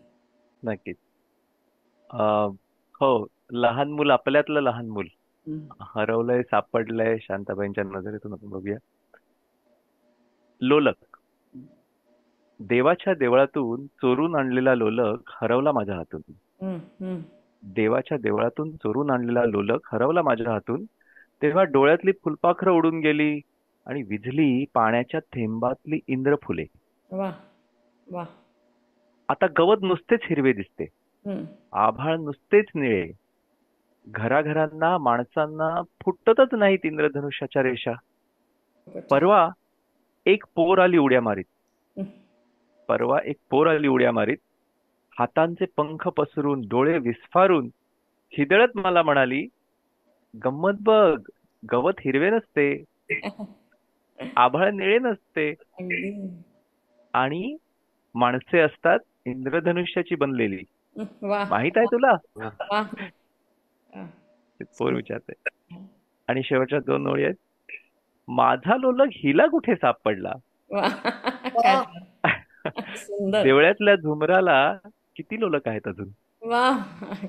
नक्कीच. हो, लहान मूल, आपल्यातलं लहान मूल हरवलंय, सापडलंय शांताबाईंच्या नजरेतून. आपण बघूया. लोलक. देवाच्या देवळातून चोरून आणलेला लोलक हरवला माझ्या हातून. देवाच्या देवळातून चोरून आणलेला लोलक हरवला माझ्या हातून. तेव्हा डोळ्यातली फुलपाखरं उडून गेली आणि विझली पाण्याच्या थेंबातली इंद्रफुले. वा वा. आता गवत नुसतेच हिरवे दिसते, आभाळ नुसतेच निळे. घराघरांना, माणसांना फुटतच नाहीत इंद्रधनुष्याच्या रेषा. परवा एक पोर आली उड्या मारीत. परवा एक पोर आली उड्या मारीत. हातांचे पंख पसरून, डोळे विस्फारून हिदळत मला म्हणाली, गंमत बघ, गवत हिरवे नसते, आभाळ निळे नसते, आणि माणसे असतात इंद्रधनुष्याची बनलेली. माहित आहे तुला? पोर विचारते. आणि शेवटच्या 2 ओळी आहेत, माझा लोलक हिला कुठे सापडला. देवळ्यातल्या झुमराला किती लोलक आहेत अजून.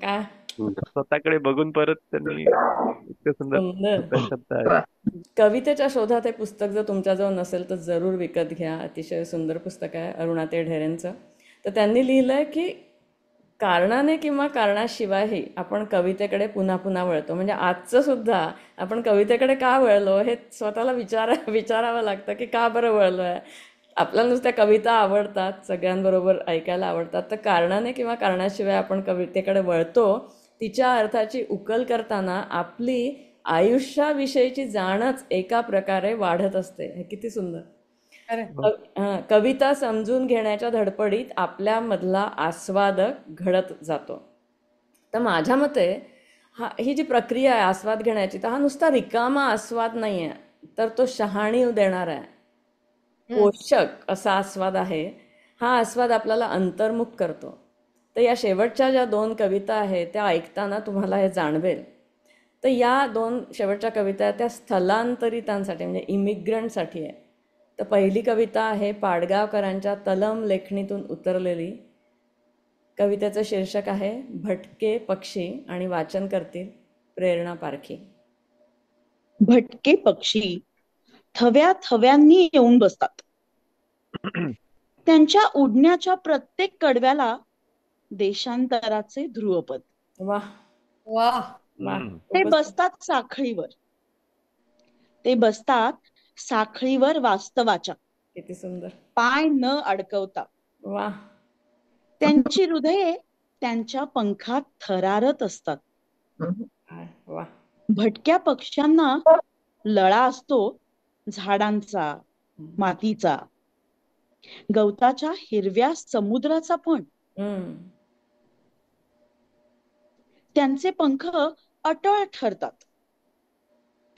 काय स्वतःकडे बघून परत त्यांनी इतकं सुंदर शब्द आहे. कवितेच्या शोधात हे पुस्तक जर तुमच्याजवळ नसेल तर जरूर विकत घ्या. अतिशय सुंदर पुस्तक आहे अरुणाताई ढेरेंचं. तर त्यांनी लिहिलंय की कारणाने किंवा कारणाशिवायही आपण कवितेकडे पुन्हा पुन्हा वळतो. म्हणजे आजचं सुद्धा आपण कवितेकडे का वळलो हे स्वतःला विचारावं लागतं की का बरं वळलो आहे. आपल्याला नुसत्या कविता आवडतात, सगळ्यांबरोबर ऐकायला आवडतात, तर कारणाने किंवा कारणाशिवाय आपण कवितेकडे वळतो. तिच्या अर्थाची उकल करताना आपली आयुष्याविषयीची जाणच एका प्रकारे वाढत असते. हे किती सुंदर. कविता समजून घेण्याच्या धडपडीत आपल्यामधला आस्वादक घडत जातो. तर माझ्या मते ही जी प्रक्रिया आहे आस्वाद घेण्याची, तर हा नुसता रिकामा आस्वाद नाही आहे, तर तो शहाणीव देणारा आहे, पोषक असा आस्वाद आहे. हा आस्वाद आपल्याला अंतर्मुख करतो. तर या शेवटच्या ज्या 2 कविता आहेत त्या ऐकताना तुम्हाला हे जाणवेल. तर या 2 शेवटच्या कविता त्या स्थलांतरितांसाठी म्हणजे इमिग्रंटसाठी आहे. तर पहिली कविता आहे पाडगावकरांच्या तलम लेखणीतून उतरलेली. कवितेचं शीर्षक आहे भटके पक्षी आणि वाचन करतील प्रेरणा पारखी. भटके पक्षी थव्या थव्यांनी येऊन बसतात. त्यांच्या उडण्याच्या प्रत्येक कडव्याला देशांतराचे ध्रुवपद. वाह वाह वाह. ते बसतात साखळीवर. ते बसतात साखळीवर वास्तवाच्या. किती सुंदर. पाय न अडकवता. वाह. त्यांची हृदये त्यांच्या पंखात थरारत असतात. वाह. भटक्या पक्ष्यांना लळा असतो झाडांचा, मातीचा, गवताच्या हिरव्या समुद्राचा पण. त्यांचे पंख अटळ ठरतात.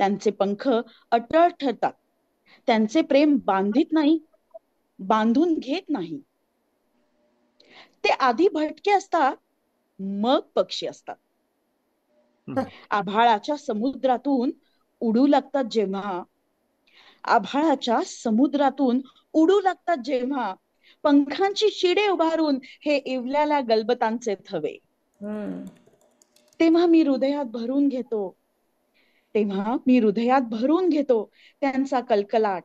त्यांचे पंख अटळ ठरतात. त्यांचे प्रेम बांधित नाही, बांधून घेत नाही. ते आधी भटके असतात, मग पक्षी असतात. आभाळाच्या समुद्रातून उडू लागतात जेव्हा, आभाळाच्या समुद्रातून उडू लागतात जेव्हा, पंखांची शिडे उभारून हे इवल्याला गलबतांचे थवे. तेव्हा मी हृदयात भरून घेतो, तेव्हा मी हृदयात भरून घेतो त्यांचा कलकलाट,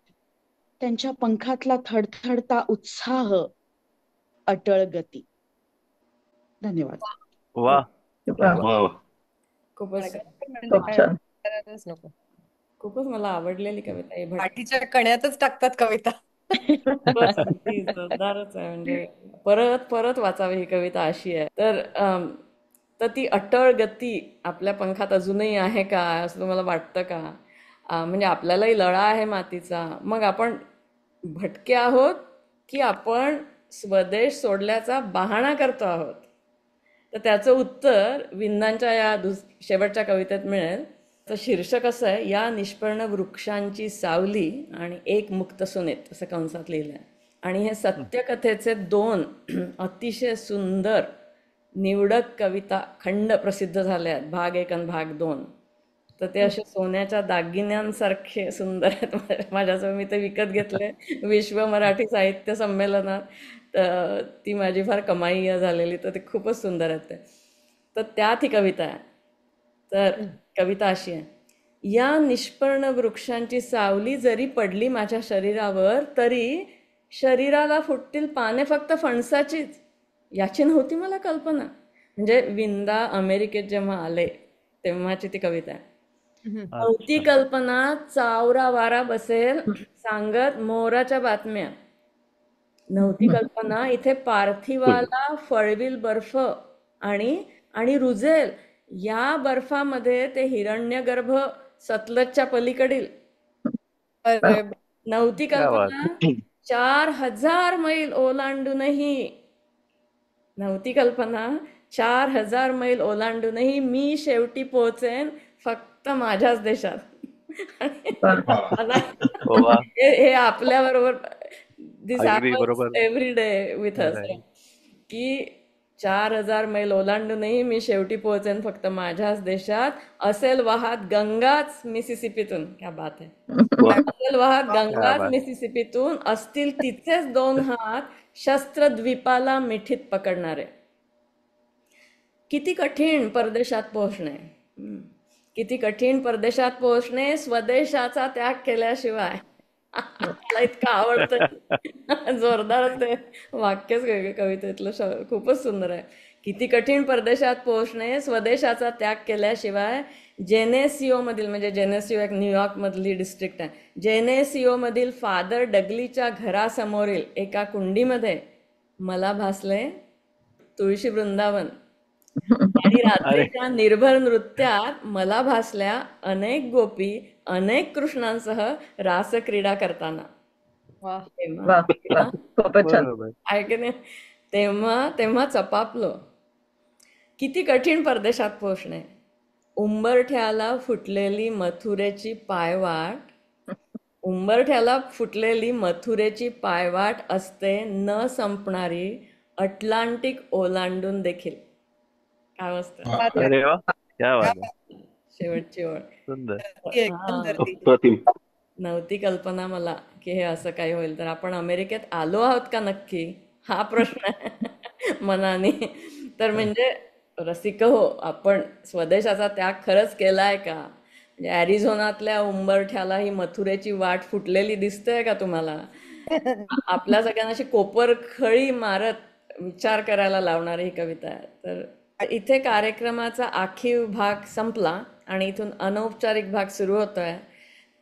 त्यांच्या पंखातला थडथडता उत्साह, अटळ गती. धन्यवाद. वा. खूपच मला आवडलेली कविता. पाठीच्या कण्यातच टाकतात कविता. जोरदारच आहे. म्हणजे परत परत वाचावी ही कविता अशी आहे. तर ती अटळ गती आपल्या पंखात अजूनही आहे का असं तुम्हाला वाटतं का? म्हणजे आपल्यालाही लळा आहे मातीचा. मग आपण भटके आहोत की आपण स्वदेश सोडल्याचा बहाणा करतो आहोत? तर त्याचं उत्तर विंदांच्या या शेवटच्या कवितेत मिळेल. तर शीर्षक असं आहे, या निष्पर्ण वृक्षांची सावली आणि एक मुक्त सुनेत, असं कंसात लिहिलं आहे. आणि हे सत्यकथेचे 2 अतिशय सुंदर निवडक कविता खंड प्रसिद्ध झाले आहेत, भाग 1 आणि भाग 2. तर ते असे सोन्याच्या दागिन्यांसारखे सुंदर आहेत माझ्यासमोर. मी ते विकत घेतले विश्व मराठी साहित्य संमेलनात. तर ती माझी फार कमाई झालेली. तर ते खूपच सुंदर आहेत ते. तर त्यात ही कविता आहे. तर कविता अशी आहे: या निष्पर्ण वृक्षांची सावली जरी पडली माझ्या शरीरावर, तरी शरीराला फुटतील पाने फक्त फणसाचीच. याची नव्हती मला कल्पना. म्हणजे विंदा अमेरिकेत जेव्हा आले तेव्हाची ती कविता आहे. नव्हती कल्पना चावरा वारा बसेल सांगत मोराच्या बातम्या. नव्हती कल्पना इथे पार्थिवाला फळविल बर्फ आणि रुजेल या बर्फामध्ये ते हिरण्यगर्भ सतलजच्या पलीकडील. नव्हती कल्पना 4000 मैल ओलांडूनही, नव्हती कल्पना 4000 मैल ओलांडूनही मी शेवटी पोहोचेन फक्त माझ्याच देशात. हे आपल्या बरोबर this happens every day with us, की 4000 मैल ओलांडूनही मी शेवटी पोहोचेन फक्त माझ्याच देशात. असेल वाहत गंगाच मिसिसिपीतून. क्या बात आहे. असेल वाहत गंगाच मिसिसिपीतून, असतील तिथेच 2 हात शस्त्रद्वीपाला मिठीत पकडणारे. किती कठीण परदेशात पोहोचणे, किती कठीण परदेशात पोहोचणे स्वदेशाचा त्याग केल्याशिवाय. मला इतकं आवडतं, जोरदार ते वाक्यच कवितेतलं खूपच सुंदर आहे. किती कठीण परदेशात पोहोचणे स्वदेशाचा त्याग केल्याशिवाय. जेनेसिओ मधील, म्हणजे जेनेसिओ एक न्यूयॉर्क मधली डिस्ट्रिक्ट आहे, जेनेसिओ मधील फादर डगलीच्या घरासमोरील एका कुंडीमध्ये मला भासले तुळशी वृंदावन. आणि रात्रीच्या निर्भर नृत्यात मला भासल्या अनेक गोपी अनेक कृष्णांसह रासक्रीडा करताना. ऐक नाही, तेव्हा चपापलो. किती कठीण परदेशात पोहोचणे. उंबरठ्याला फुटलेली मथुरेची पायवाट, उंबरठ्याला फुटलेली मथुरेची पायवाट असते न संपणारी अटलांटिक ओलांडून देखील. काय मस्त. शेवटची ओळ. नव्हती कल्पना मला की हे असं काही होईल. तर आपण अमेरिकेत आलो आहोत का नक्की, हा प्रश्न आहे मनाने. तर म्हणजे रसिक हो, आपण स्वदेशाचा त्याग खरंच केलाय का? म्हणजे ॲरिझोनातल्या उंबरठ्याला ही मथुरेची वाट फुटलेली दिसतेय का तुम्हाला? आपल्या सगळ्यांना अशी कोपर खळी मारत विचार करायला लावणारी ही कविता आहे. तर इथे कार्यक्रमाचा आखीव भाग संपला आणि इथून अनौपचारिक भाग सुरू होतोय.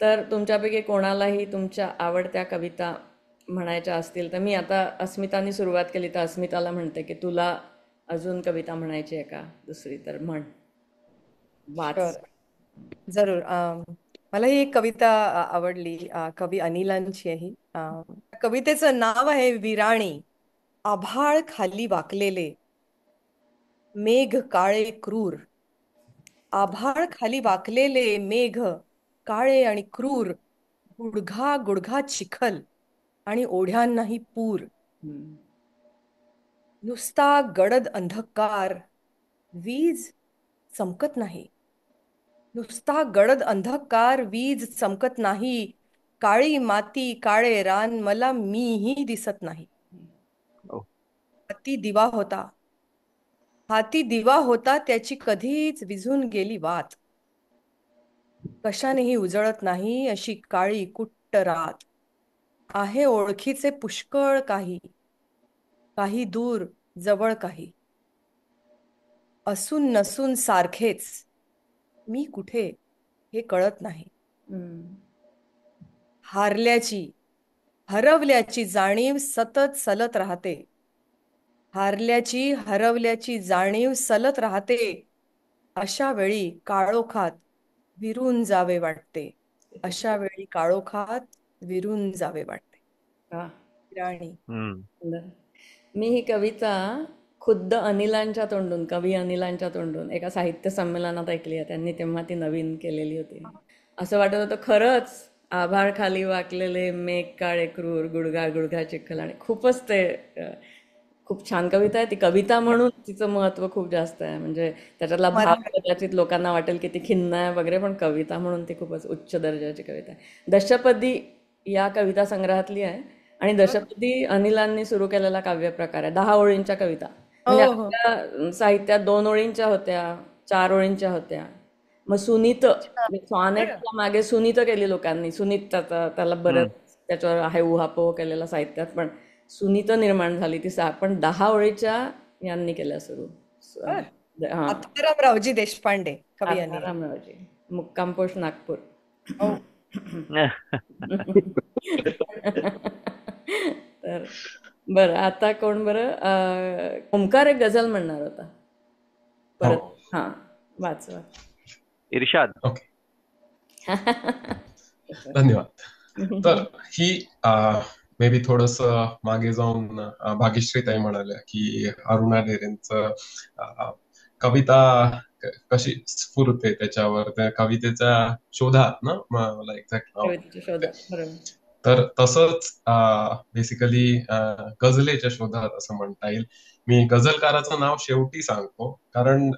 तर तुमच्यापैकी कोणालाही तुमच्या आवडत्या कविता म्हणायच्या असतील तर, मी आता अस्मिताने सुरुवात केली तर अस्मिताला म्हणते की तुला अजून कविता म्हणायची आहे का दुसरी, तर म्हण, वाच. जरूर. मला ही एक कविता आवडली, कवी अनिलांची आहे. कवितेचं नाव आहे विराणी. आभाळ खाली वाकलेले मेघ काळे क्रूर. आभाळ खाली वाकलेले मेघ काळे आणि क्रूर. गुडघा गुडघा चिखल आणि ओढ्यांनाही पूर. नुसता गडद अंधकार वीज चमकत नाही. नुसता गडद अंधकार वीज चमकत नाही. काळी माती काळे रान मला मीही दिसत नाही. हाती दिवा होता, हाती दिवा होता त्याची कधीच विझून गेली वात. कशानेही उजळत नाही अशी काळी कुट्ट रात. आहे ओळखीचे पुष्कळ काही, काही दूर जवळ काही. असून नसून सारखेच मी कुठे हे कळत नाही. हारल्याची हरवल्याची जाणीव सतत सलत राहते. हारल्याची हरवल्याची जाणीव सलत राहते. अशा वेळी काळोखात विरून जावे वाटते. अशा वेळी काळोखात विरून जावे वाटते. राणी. मी ही कविता खुद्द अनिलांच्या तोंडून, कवी अनिलांच्या तोंडून एका साहित्य संमेलनात ऐकली आहे. त्यांनी तेव्हा ती नवीन केलेली होती. असं वाटत होतं खरंच आभाळ खाली वाकलेले मेघ काळे क्रूर, गुडगा गुडगा चिखल, आणि खूपच ते खूप छान कविता आहे ती. कविता म्हणून तिचं महत्व खूप जास्त आहे. म्हणजे त्याच्यातला भाव कदाचित लोकांना वाटेल की ती खिन्न आहे वगैरे, पण कविता म्हणून ती खूपच उच्च दर्जाची कविता आहे. दशपदी या कविता संग्रहातली आहे, आणि दशपदी अनिलांनी सुरू केलेला काव्यप्रकार आहे. 10 ओळींच्या कविता. म्हणजे आपल्या साहित्यात 2 ओळींच्या होत्या, 4 ओळींच्या होत्या. मग सुनीत, सॉनेटच्या मागे सुनीत केली लोकांनी. सुनीत त्याला बरंच त्याच्यावर आहे उहापोह केलेला साहित्यात, पण सुनीत निर्माण झाली ती. पण 10 ओळीच्या यांनी केल्या सुरू. हा, आत्मारामरावजी देशपांडे कवी यांनी. आत्मारामरावजी, मुक्काम पोस्ट नागपूर. तर बरं, आता कोण बरं? ओंकार एक गझल म्हणणार होता परत. हा, वाच. इर्शाद. ओके, धन्यवाद. तर ही मे बी थोडस मागे जाऊन भाग्यश्रीताई म्हणाल्या की अरुणा ढेरेंचं कविता कशी स्फुरते त्याच्यावर, त्या कवितेच्या शोधात ना, मला एक्झॅक्ट. तर तसंच बेसिकली गझलेच्या शोधात असं म्हणता येईल. मी गझलकाराचं नाव शेवटी सांगतो, कारण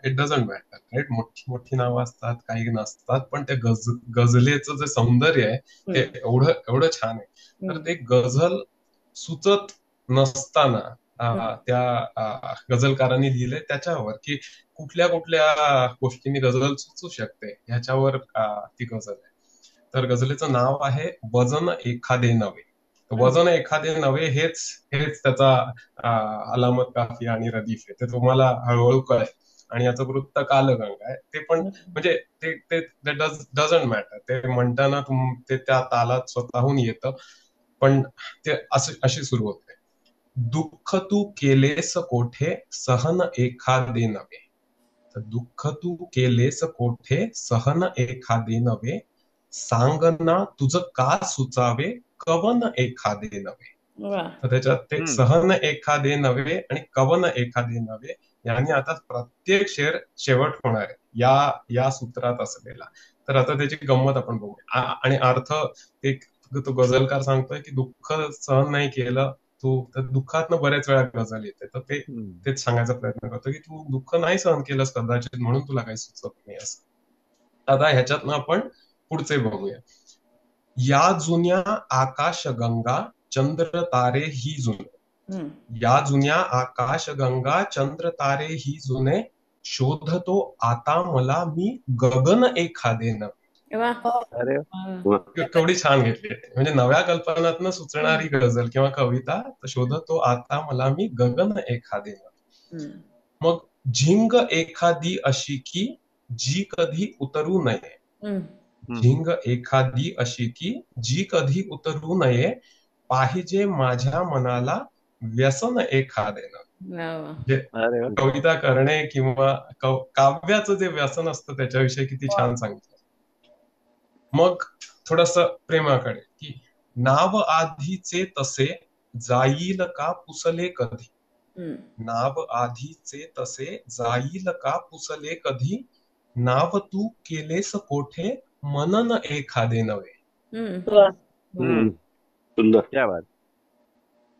इट डझंट मॅटर, राईट? मोठी मोठी नावं असतात, काही नसतात, पण त्या गझलेचं जे सौंदर्य आहे ते एवढं छान आहे. तर ते गझल सुचत नसताना त्या गझलकारांनी लिहिले त्याच्यावर की कुठल्या कुठल्या गोष्टींनी गझल सुचू शकते ह्याच्यावर ती गझल आहे. तर गझलेचं नाव आहे वजन एखादे नवे. वजन एखादे नवे हेच त्याचा अलामत काफी आणि रदीफ आहे. ते तुम्हाला हळूहळू कळेल. आणि याचं वृत्त कालगंगा आहे. ते पण म्हणजे ते डझंट मॅटर, ते म्हणताना ते त्या तालात स्वतःहून येतं. पण ते अशी सुरू होते. दुःख तू केलेस कोठे सहन एखादे नवे. तर दुःख तू केलेस कोठे सहन एखादे नवे. सांगना तुझं का सुचावे कवन एखादे नवे. तर त्याच्यात ते सहन एखादे नवे आणि कवन एखादे नवे यांनी आता प्रत्येक शेवट होणार आहे या सूत्रात असलेला. तर आता त्याची गंमत आपण बघूया. आणि अर्थ तो गझलकार सांगतोय की दुःख सहन नाही केलं तू, तर दुःखातनं बऱ्याच वेळा गझल येते. तर तेच सांगायचा प्रयत्न करतो की तू दुःख नाही सहन केलंस कदाचित, म्हणून तुला काही सुचत नाही असं. आता ह्याच्यातनं आपण पुढचे बघूया. या जुन्या आकाशगंगा चंद्र तारे ही जुने. या जुन्या आकाशगंगा चंद्र तारे ही जुने. शोधतो आता मला मी गगन एखादे नवे. केवढी छान घेतली. म्हणजे नव्या कल्पनातनं सुचणारी गझल किंवा कविता. शोधतो आता मला मी गगन एखादे नवे. मग झिंग एखादी अशी की जी कधी उतरू नये. झिंग एखादी अशी की जी कधी उतरू नये. पाहिजे माझ्या मनाला व्यसन एखादे नवे. कविता करणे किंवा काव्याचं जे व्यसन असतं त्याच्याविषयी किती छान सांगितलं. मग थोडस प्रेमाकडे की नाव आधीचे तसे जाईल का पुसले कधी. नाव आधीचे तसे जाईल का पुसले कधी. नाव तू केलेस कोठे मनन एखादे नवे. सुंदर.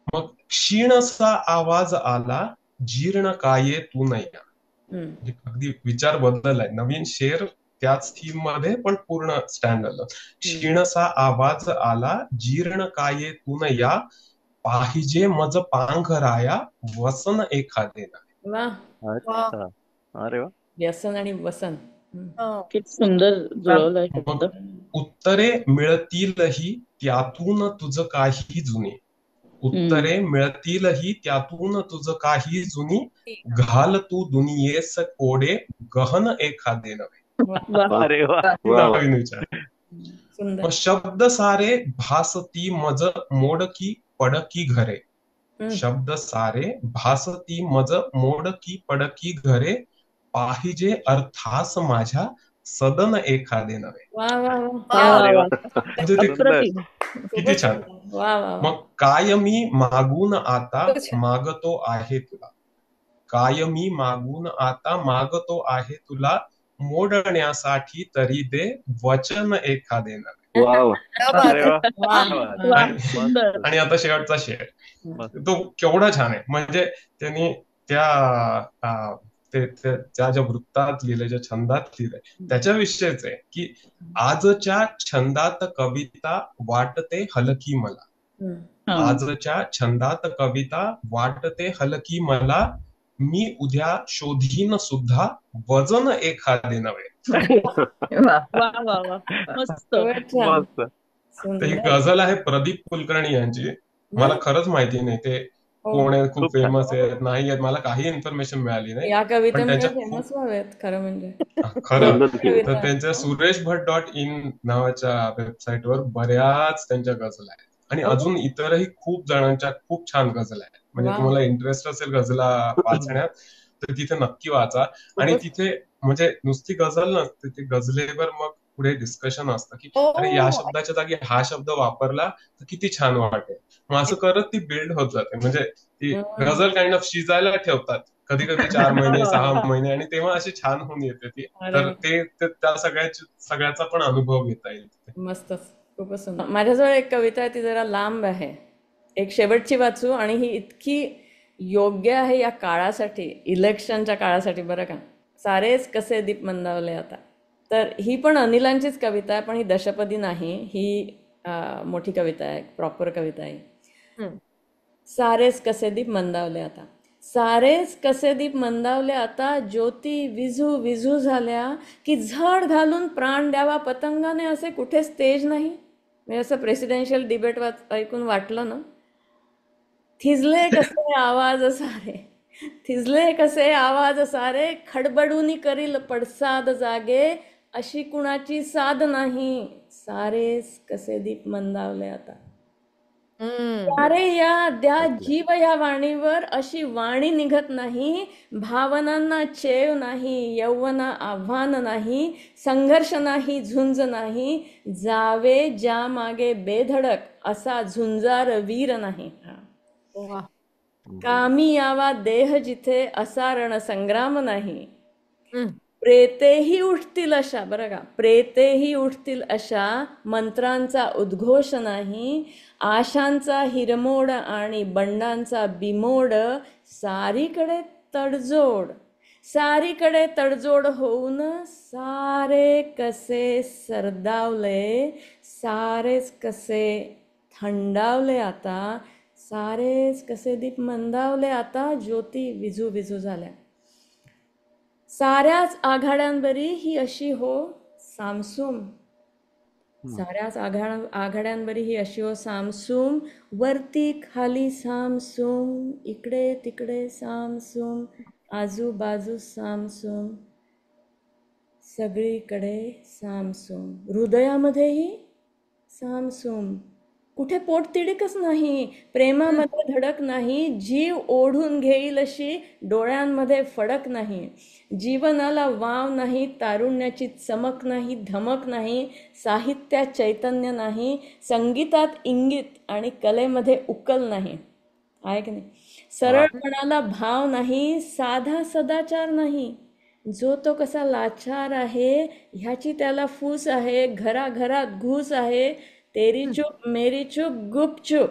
मग क्षीणसा आवाज आला जीर्ण काये तू नया. अगदी विचार बदललाय. नवीन शेर त्याच थीम मध्ये पण पूर्ण स्टँड आलं. क्षीणसा आवाज आला जीर्ण काये तू नया. पाहिजे मज पांघराया वसन एखादे नवे. अरे वा, व्यसन आणि वसन किती सुंदर जुळवलंय. उत्तरे मिळतीलही त्यातून तुझं काही जुनी. उत्तरे मिळतीलही त्यातून तुझं काही जुनी. घाल तू दुनियेस कोडे गहन एखादे नवे. अरे वा. नवीन विचार. शब्द सारे भासती मज मोडकी पडकी घरे. शब्द सारे भासती मज मोडकी पडकी घरे. पाहिजे अर्थास माझ्या सदन एखादे नवे. किती छान. मग काय मी मागून आता मागतो आहे तुला. काय मी मागून आता मागतो आहे तुला. मोडण्यासाठी तरी दे वचन एखादे नवे. वा वा. क्या बात अरे आहे. वा, वा क्या बात. वा, आणि सुंदर. आणि आता शेवटचा शेर मस्त. तो केवढा छान आहे. म्हणजे त्यांनी त्या त्या ज्या वृत्तात लिहिलंय, ज्या छंदात लिहिलंय त्याच्याविषयीच आहे की आजच्या छंदात कविता वाटते हलकी मला. हम्म. हा. आजच्या छंदात कविता वाटते हलकी मला, मी उद्या शोधीन सुद्धा वजन एखादे नव्हे. वा वा वा वा, मस्त. खूपच छान. मस्त. तर ही सुंदर. गझल आहे प्रदीप कुलकर्णी यांची. मला बरं. खरंच माहिती नाही ते हो. कोण आहेत, खूप खूप छान. फेमस आहेत नाही आहेत, मला काही इन्फॉर्मेशन मिळाली नाही. या पण कवितेमुळे त्यांच्या खूप फेमस व्हावेत खरं म्हणजे. खरं सुंदर सुंदर केलं. तर कविता. त्यांच्या suresh.in नावाच्या वेबसाईटवर बऱ्याच त्यांच्या गझल आहेत आणि हो. अजून इतरही खूप जणांच्या खूप छान गझल आहेत. म्हणजे वा. तुम्हाला इंटरेस्ट असेल गझला वाचण्यात तर तिथे नक्की वाचा. आणि खूपच. तिथे म्हणजे नुसती गझल नसते, ते गझलेवर मग पुढे डिस्कशन असतं की हो अरे या शब्दाच्या जागी हा शब्द वापरला तर किती छान वाटेल. मग असं करत ती बिल्ड होत जाते. म्हणजे ती हम्म. गझल काइंड ऑफ शिजायला ठेवतात कधी कधी 4 महिने 6 महिने आणि तेव्हा अशी छान होऊन येते ती. अरे तर वा. त्या सगळ्याचा पण अनुभव घेता येईल तिथे. मस्तच. खूपच सुंदर. माझ्याजवळ एक कविता आहे, ती जरा लांब आहे. एक शेवटची वाचू, आणि ही इतकी योग्य आहे या काळासाठी, इलेक्शनच्या काळासाठी बरं का. सारेच कसे दीप मंदावले आता. तर ही पण अनिलांचीच कविता आहे, पण ही दशपदी नाही. ही मोठी कविता आहे, प्रॉपर कविता आहे. हम्म. सारेच कसे दीप मंदावले आता. सारेच कसे दीप मंदावले आता, ज्योती विझू विझू झाल्या, की झड घालून प्राण द्यावा पतंगाने, असे कुठेच तेज नाही. म्हणजे असं प्रेसिडेन्शियल डिबेट ऐकून वाटलं ना. थिजले कसे आवाज सारे, थिजले कसे आवाज सारे, खडबडूनी करील पडसाद जागे, अशी कुणाची साध नाही. सारेच कसे दीप मंदावले आता. हम्म. सारे या द्या जीव या वाणीवर, अशी वाणी निघत नाही. भावनांना चेव नाही, यौवना आव्हान नाही, संघर्ष नाही, झुंज नाही, जावे ज्या मागे बेधडक, असा झुंजार वीर नाही. वा. कामी यावा देह जिथे, असा रणसंग्राम नाही. हम्म. प्रेतेही उठतील अशा, बरं का, प्रेतेही उठतील अशा मंत्रांचा उद्घोष नाही. आशांचा हिरमोड आणि बंडांचा बिमोड, सारीकडे तडजोड, सारीकडे तडजोड होऊन, सारे कसे सरदावले, सारेच कसे थंडावले आता. सारेच कसे दीप मंदावले आता, ज्योती विझू विझू झाल्या. साऱ्याच आघाड्यांबरी ही अशी हो सामसूम, साऱ्याच आघाड्यांबरी ही अशी हो सामसूम, वरती खाली सामसूम, इकडे तिकडे सामसूम, आजूबाजू सामसूम, सगळीकडे सामसूम, हृदयामध्येही सामसूम. कुठे पोटतिडीकच नाही, प्रेमामध्ये धडक नाही, जीव ओढून घेईल अशी डोळ्यांमध्ये फडक नाही. जीवनाला वाव नाही, तारुण्याची चमक नाही, धमक नाही, साहित्यात चैतन्य नाही, संगीतात इंगित आणि कलेमध्ये उकल नाही. आहे की नाही. सरळपणाला भाव नाही, साधा सदाचार नाही. जो तो कसा लाचार आहे, ह्याची त्याला फूस आहे, घराघरात घुस आहे, तेरी चुप मेरी चुप गुपचुप,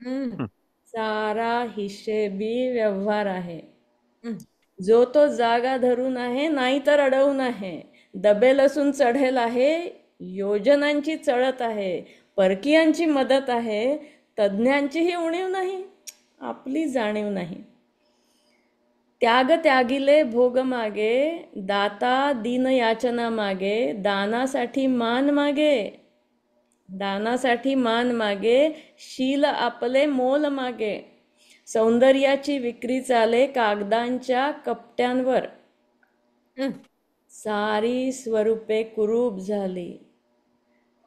हम्म. सारा हिशेबी व्यवहार आहे. जो तो जागा धरून आहे, नाहीतर अडवून आहे, दबेल असून चढेल आहे, योजनांची चळत आहे, परकीयांची मदत आहे, तज्ज्ञांचीही उणीव नाही, आपली जाणीव नाही. त्याग त्यागिले भोग मागे, दाता दीन याचना मागे, दानासाठी मान मागे, दानासाठी मान मागे, शील आपले मोल मागे, सौंदर्याची विक्री चाले कागदांच्या कपट्यांवर. सारी स्वरूपे कुरूप झाली,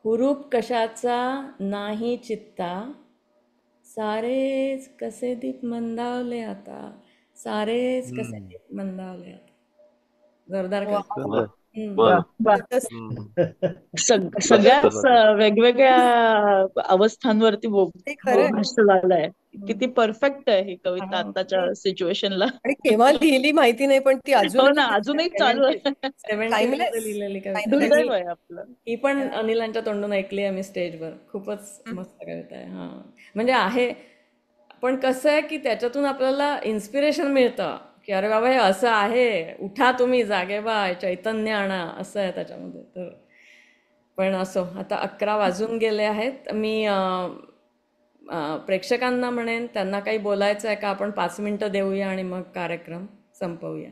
हुरूप कशाचा नाही चित्ता. सारेच कसे दीप मंदावले आता, सारेच कसे दीप मंदावले आता. जोरदार वा. कविता. वा. वा. सगळ्याच मस्त. वेगवेगळ्या अवस्थांवरती ते खरंय. भाष्य झालंय. किती परफेक्ट आहे ही कविता आताच्या सिच्युएशनला. आणि केव्हा लिहिली माहिती नाही, पण ती हो अजूनही ना, अजूनही चालू आहे. 70s मध्ये लिहिलेली कविता. दुर्दैव आहे आपलं. ही पण अनिलांच्या तोंडून ऐकली आम्ही स्टेजवर. खूपच मस्त कविता आहे. हा, म्हणजे आहे, पण कसं आहे की त्याच्यातून आपल्याला इन्स्पिरेशन मिळतं की अरे बाबा हे असं आहे, उठा तुम्ही, जागे व्हा, चैतन्य आणा, असं आहे त्याच्यामध्ये. तर पण असो, आता 11 वाजून गेले आहेत. मी प्रेक्षकांना म्हणेन, त्यांना काही बोलायचं आहे का, आपण 5 मिनिटं देऊया आणि मग कार्यक्रम संपवूया.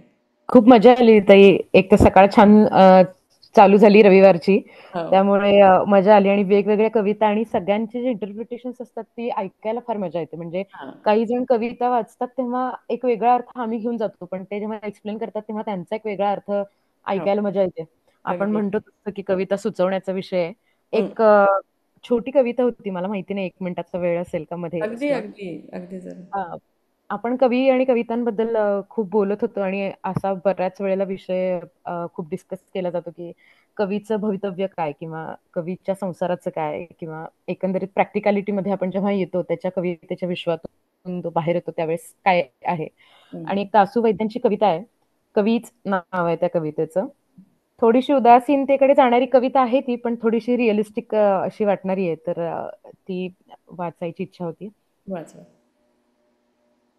खूप मजा आली ताई. एक तर सकाळ छान चालू झाली रविवारची, त्यामुळे मजा आली. आणि वेगवेगळ्या कविता आणि सगळ्यांचे जे इंटरप्रिटेशन्स असतात ती ऐकायला फार मजा येते. म्हणजे काही जण कविता वाचतात तेव्हा एक वेगळा अर्थ आम्ही घेऊन जातो, पण ते जेव्हा एक्सप्लेन करतात तेव्हा त्यांचा एक वेगळा अर्थ ऐकायला मजा येते. आपण म्हणतो तसं की कविता सुचवण्याचा विषय आहे. एक छोटी कविता होती, मला माहिती नाही 1 मिनिटाचा वेळ असेल का मध्ये. अगदी अगदी अगदी जरा. आपण कवी आणि कवितांबद्दल खूप बोलत होतो आणि असा बऱ्याच वेळेला विषय खूप डिस्कस केला जातो की कवीचं भवितव्य काय, किंवा कवीच्या संसाराचं काय, किंवा एकंदरीत प्रॅक्टिकॅलिटीमध्ये आपण जेव्हा येतो त्याच्या कवितेच्या विश्वातून तो बाहेर येतो त्यावेळेस काय आहे. आणि एक तासू वैद्यांची कविता आहे, कवीच नाव आहे त्या कवितेचं. थोडीशी उदासीनतेकडे जाणारी कविता आहे ती, पण थोडीशी रिअलिस्टिक अशी वाटणारी आहे, तर ती वाचायची इच्छा होती. वाचवा.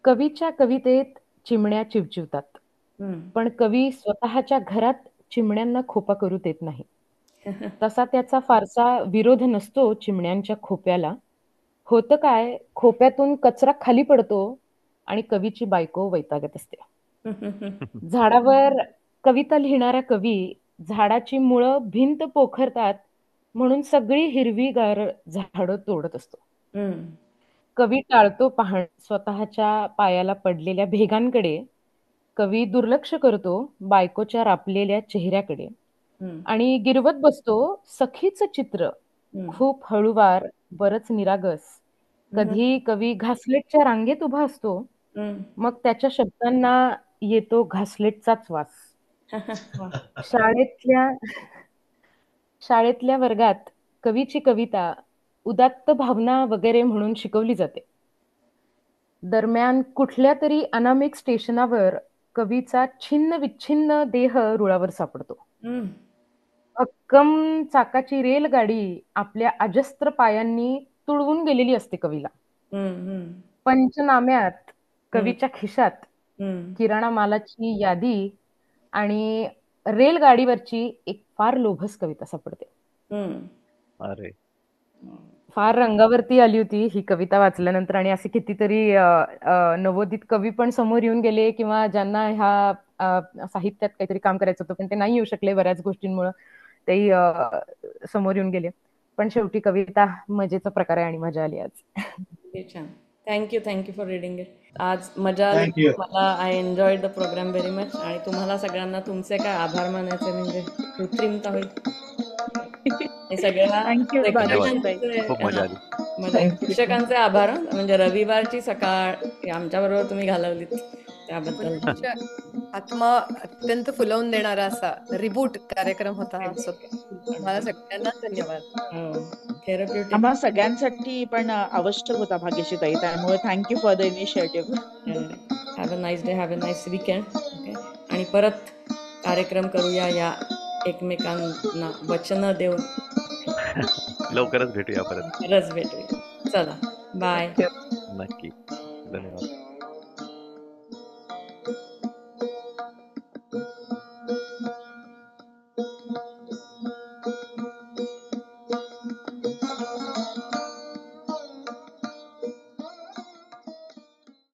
कवीच्या कवितेत चिमण्या चिवचिवतात, पण कवी स्वतःच्या घरात चिमण्यांना खोपा करू देत नाही. तसा त्याचा फारसा विरोध नसतो चिमण्यांच्या खोप्याला. होतं काय, खोप्यातून कचरा खाली पडतो आणि कवीची बायको वैतागत असते. झाडावर कविता लिहिणारा कवी झाडाची मुळं भिंत पोखरतात म्हणून सगळी हिरवीगार झाडं तोडत असतो. कवी टाळतो पाहण स्वतःच्या पायाला पडलेल्या भेगांकडे. कवी दुर्लक्ष करतो बायकोच्या रापलेल्या चेहऱ्याकडे आणि गिरवत बसतो सखीचं चित्र खूप हळूवार, बरच निरागस. कधी कवी घासलेटच्या रांगेत उभा असतो, मग त्याच्या शब्दांना येतो घासलेटचाच वास. शाळेतल्या वर्गात कवीची कविता उदात्त भावना वगैरे म्हणून शिकवली जाते. दरम्यान कुठल्या तरी अनामिक स्टेशनावर कवीचा छिन्न विच्छिन्न देह रुळावर सापडतो. भक्कम चाकाची रेलगाडी आपल्या अजस्त्र पायांनी तुडवून गेलेली असते कवीला. पंचनाम्यात कवीच्या खिशात किराणा मालाची यादी आणि रेलगाडीवरची एक फार लोभस कविता सापडते. अरे, फार रंगावरती आली होती ही कविता वाचल्यानंतर. आणि असे कितीतरी नवोदित कवी पण समोर येऊन गेले, किंवा ज्यांना ह्या साहित्यात काहीतरी काम करायचं होतं पण ते नाही येऊ शकले बऱ्याच गोष्टींमुळे, तेही समोर येऊन गेले. पण शेवटी कविता मजेचा प्रकार आहे आणि मजा आली आज. छान. Thank you for reading it. आज मजा आली मला. I enjoyed the programme very much. आणि तुम्हाला सगळ्यांना तुमचे काय आभार मानायचे म्हणजे कृत्रिमता होईल. हे सगळ्या शिक्षकांचे आभार, म्हणजे रविवारची सकाळ आमच्याबरोबर तुम्ही घालवलीत त्याबद्दल. आत्मा अत्यंत फुलवून देणारा असा रिबूट कार्यक्रम होता हा. मला सगळ्यांना धन्यवाद. थेरप्युटिक आम्हा सगळ्यांसाठी पण आवश्यक होता भाग्यश्री ताई, त्यामुळे thank you for the initiative. Have a nice day, have a nice weekend. आणि परत कार्यक्रम करूया या एकमेकांना वचन देऊन. लवकरच भेटूया परत. चला, बाय. नक्की.